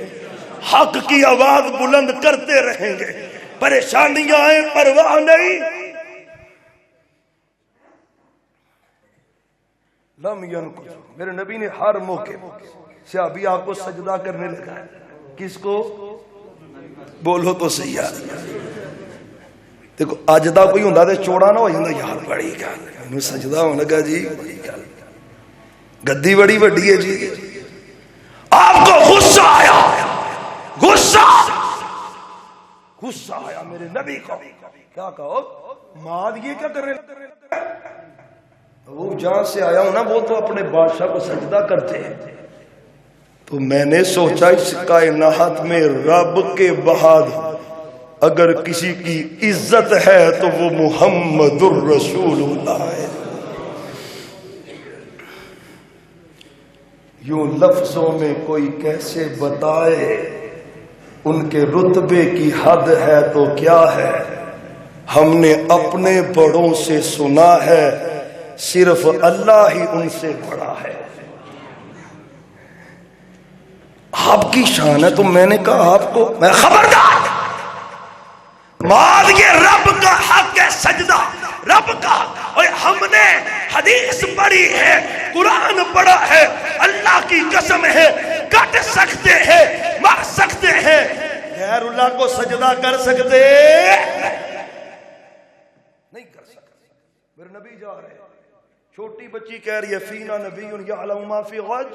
حق کی آواز بلند کرتے رہیں گے، پریشانیاں آئیں پرواہ نہیں۔ لم ینقصوا، میرے نبی نے ہر موقع صحابی آپ کو سجدہ کرنے لگا، کس کو؟ بولو تو صحیح ہے، دیکھو اج دا کوئی ہوندا تے چوڑا نہ ہو جاندا یار بڑی گل مینوں سجدہ ہون لگا جی بڑی گل گدی بڑی وڈی ہے جی آپ کو غصہ آیا غصہ آیا میرے نبی کو کیا کہو ماد یہ کیا کر رہے وہ جہاں سے آیا ہوں نا وہ تو اپنے بادشاہ کو سجدہ کرتے ہیں تو میں نے سوچا اس کائنات میں رب کے بعد اگر کسی کی عزت ہے تو وہ محمد الرسول اللہ ہے یوں لفظوں میں کوئی کیسے بتائے ان کے رتبے کی حد ہے تو کیا ہے ہم نے اپنے بڑوں سے سنا ہے صرف اللہ ہی ان سے بڑا ہے آپ کی شان ہے تو میں نے کہا آپ کو میں خبردار ماد یہ رب کا حق ہے سجدہ رب کا اور ہم نے حدیث پڑھی ہے قرآن پڑھا ہے اللہ کی قسم ہے کٹ سکتے ہیں مر سکتے ہیں غیر اللہ کو سجدہ کر سکتے نہیں کر سکتے میرے نبی جا رہے ہیں چھوٹی بچی کہہ رہی ہے فینا نبی یعلم ما فی غد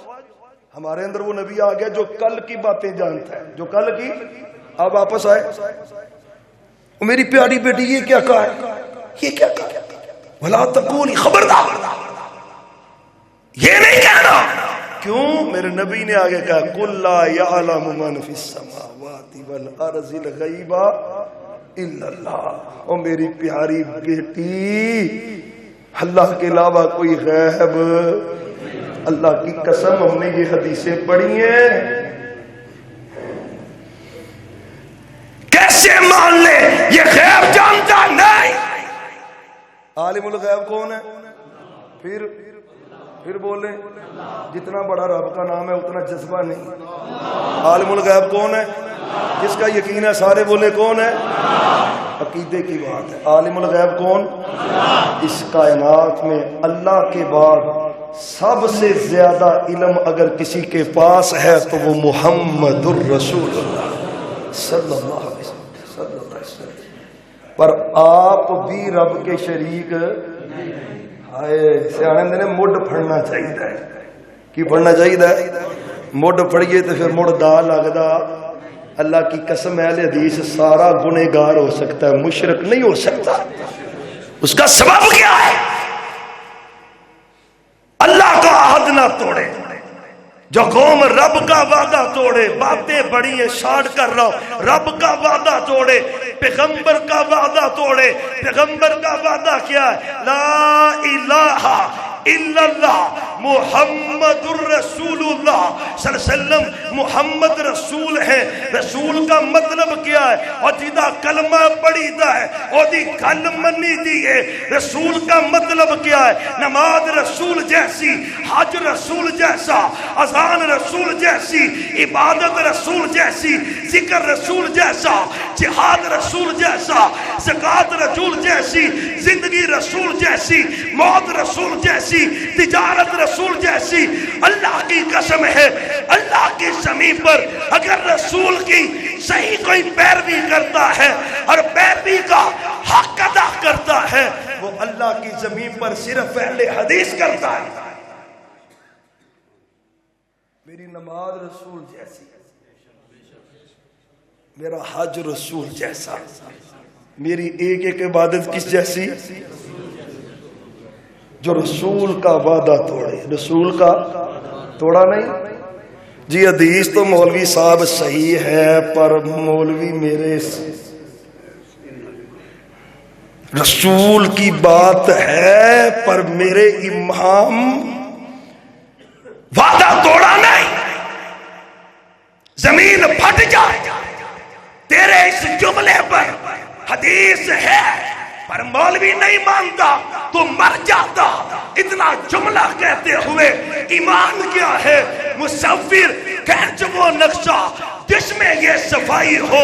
ہمارے اندر وہ نبی آ گیا جو کل کی باتیں جانتا ہے جو کل کی اب واپس آئے میری پیاری بیٹی یہ کیا کہا ہے یہ کیا کہا بھلا تقولی خبردار یہ نہیں کہنا کیوں میرے نبی نے آگے کہا قل لا یعلم من فی السماوات والارض الغیب الا اللہ او میری پیاری بیٹی اللہ کے علاوہ کوئی غیب اللہ کی قسم ہم نے یہ حدیثیں پڑھی ہیں کیسے مان لے یہ غیب جانتا نہیں عالم الغیب کون ہے پھر بولیں جتنا بڑا رب کا نام ہے اتنا جذبہ نہیں عالم الغیب کون ہے جس کا یقین ہے سارے بولے کون ہے عقیدے کی بات ہے عالم الغیب کون اس کائنات میں اللہ کے بعد سب سے زیادہ علم اگر کسی کے پاس ہے تو وہ محمد الرسول اللہ صلی اللہ علیہ وسلم پر آپ بھی رب کے شریک سیانے نے مڈ پھڑنا چاہیے کی پڑھنا چاہیے مڈ پھڑیے تو پھر مڑ دا لگدا اللہ کی قسم اہل حدیث سارا گنہگار ہو سکتا ہے مشرک نہیں ہو سکتا اس کا سبب کیا ہے اللہ کا عہد نہ توڑے جو قوم رب کا وعدہ توڑے باتیں بڑی ہیں شارٹ کر رہا ہوں رب کا وعدہ توڑے پیغمبر کا وعدہ توڑے پیغمبر کا وعدہ کیا ہے لا الہ الا اللہ محمد الرسول اللہ صلی اللہ علیہ وسلم محمد رسول ہے رسول کا مطلب کیا ہے اور جیدہ کلمہ پڑھی دا ہے اور دی گل منی دی ہے رسول کا مطلب کیا ہے نماز رسول جیسی حج رسول جیسا اذان رسول جیسی عبادت رسول جیسی ذکر رسول جیسا جہاد رسول جیسا زکات رسول جیسی زندگی رسول جیسی موت رسول جیسی تجارت رسول جیسی اللہ کی قسم ہے اللہ کی زمین پر اگر رسول کی صحیح کوئی پیروی کرتا ہے اور پیروی کا حق ادا کرتا ہے وہ اللہ کی زمین پر صرف اہل حدیث کرتا ہے میری نماز رسول جیسی میرا حج رسول جیسا میری ایک ایک عبادت کس جیسی جو رسول کا وعدہ توڑے رسول کا توڑا نہیں جی حدیث تو مولوی صاحب صحیح ہے پر مولوی میرے رسول کی بات ہے پر میرے امام وعدہ توڑا نہیں زمین پھٹ جائے تیرے اس جملے پر حدیث ہے پر مولوی نہیں مانتا تو مر جاتا اتنا جملہ کہتے ہوئے ایمان کیا ہے مصور کھینچ وہ نقشہ جس میں یہ صفائی ہو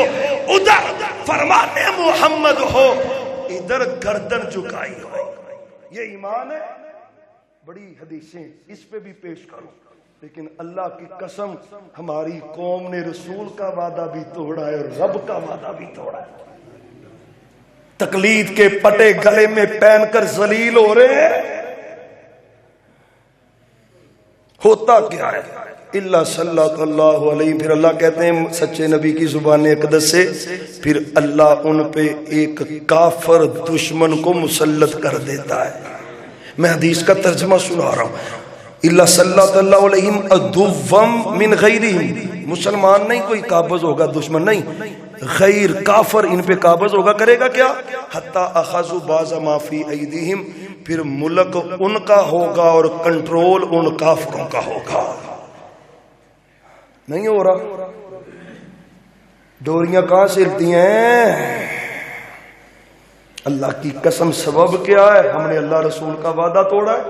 ادھر فرمان محمد ہو ادھر گردن جھکائی ہو یہ ایمان ہے بڑی حدیثیں اس پہ بھی پیش کروں لیکن اللہ کی قسم ہماری قوم نے رسول کا وعدہ بھی توڑا ہے اور رب کا وعدہ بھی توڑا ہے تقلید کے پٹے گلے میں پہن کر ذلیل ہو رہے ہیں. ہوتا کیا ہے؟ اللہ صلی اللہ علیہ. پھر اللہ کہتے ہیں سچے نبی کی زبان اقدس سے، پھر اللہ ان پہ ایک کافر دشمن کو مسلط کر دیتا ہے. میں حدیث کا ترجمہ سنا رہا ہوں. اللہ صلی اللہ علیہ عدوم من غیرہم، مسلمان نہیں کوئی قابض ہوگا، دشمن نہیں، غیر کافر ان پہ قابض ہوگا. کرے گا کیا؟ حتی اخذوا بعض ما فی ایدیہم، پھر ملک ان کا ہوگا اور کنٹرول ان کافروں کا ہوگا. نہیں ہو رہا؟ ڈوریاں کہاں سے ہلتی ہیں؟ اللہ کی قسم سبب کیا ہے؟ ہم نے اللہ رسول کا وعدہ توڑا ہے.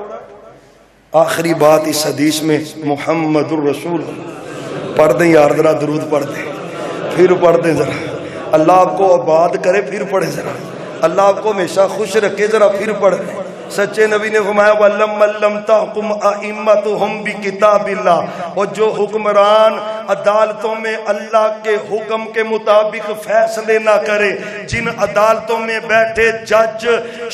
آخری بات اس حدیث میں محمد الرسول پڑھ دیں یار، ذرا درود پڑھ دیں، پھر پڑھ دیں ذرا. اللہ آپ کو آباد کرے، پھر پڑھیں ذرا. اللہ آپ کو ہمیشہ خوش رکھے، ذرا پھر پڑھ دیں. سچے نبی نے فرمایا وَلَمَّ لَمْ تَحْكُمْ أَئِمَّتُهُمْ بِكِتَابِ اللَّهِ، اور جو حکمران عدالتوں میں اللہ کے حکم کے مطابق فیصلے نہ کرے، جن عدالتوں میں بیٹھے جج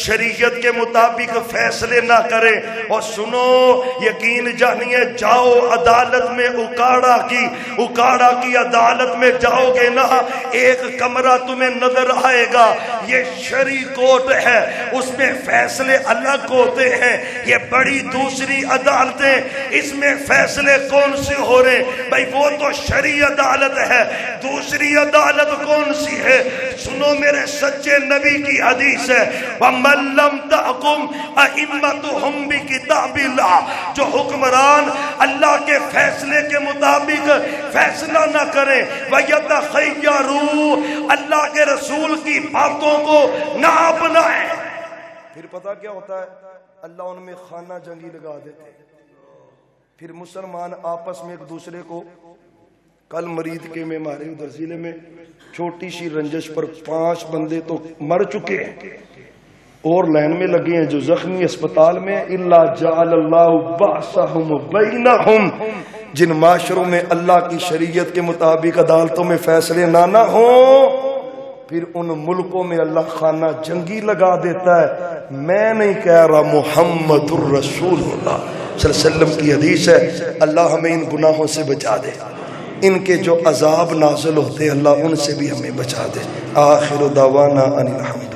شریعت کے مطابق فیصلے نہ کرے. اور سنو، یقین جانیے، جاؤ عدالت میں، اکاڑا کی عدالت میں جاؤ گے نا، ایک کمرہ تمہیں نظر آئے گا، یہ شرعی کورٹ ہے، اس میں فیصلے الگ ہوتے ہیں. یہ بڑی دوسری عدالتیں، اس میں فیصلے کون سے ہو رہے ہیں؟ بھائی وہ تو شرعی عدالت ہے، دوسری عدالت کون سی ہے؟ سنو میرے سچے نبی کی حدیث ہے وَمَن لَّمْ تَحْكُمْ أَئِمَّتُهُمْ بِكِتَابِ اللَّهِ، جو حکمران اللہ کے فیصلے کے مطابق فیصلہ نہ کریں، وَيَتَخَيَّرُوا، اللہ کے رسول کی باتوں کو نہ اپنائیں. پھر پتہ کیا ہوتا ہے؟ اللہ ان میں خانہ جنگی لگا دیتے ہیں. پھر مسلمان آپس میں ایک دوسرے کو، کل مرید کے میں ہمارے ادھر ضلع میں چھوٹی سی رنجش پر 5 بندے تو مر چکے ہیں اور لائن میں لگے ہیں جو زخمی اسپتال میں. الا جعل اللہ بأسهم بینہم، جن معاشروں میں اللہ کی شریعت کے مطابق عدالتوں میں فیصلے نہ ہوں، پھر ان ملکوں میں اللہ خانہ جنگی لگا دیتا ہے. میں نہیں کہہ رہا، محمد الرسول اللہ صلی اللہ علیہ وسلم کی حدیث ہے. اللہ ہمیں ان گناہوں سے بچا دے، ان کے جو عذاب نازل ہوتے اللہ ان سے بھی ہمیں بچا دے. آخر دعوانا ان الحمد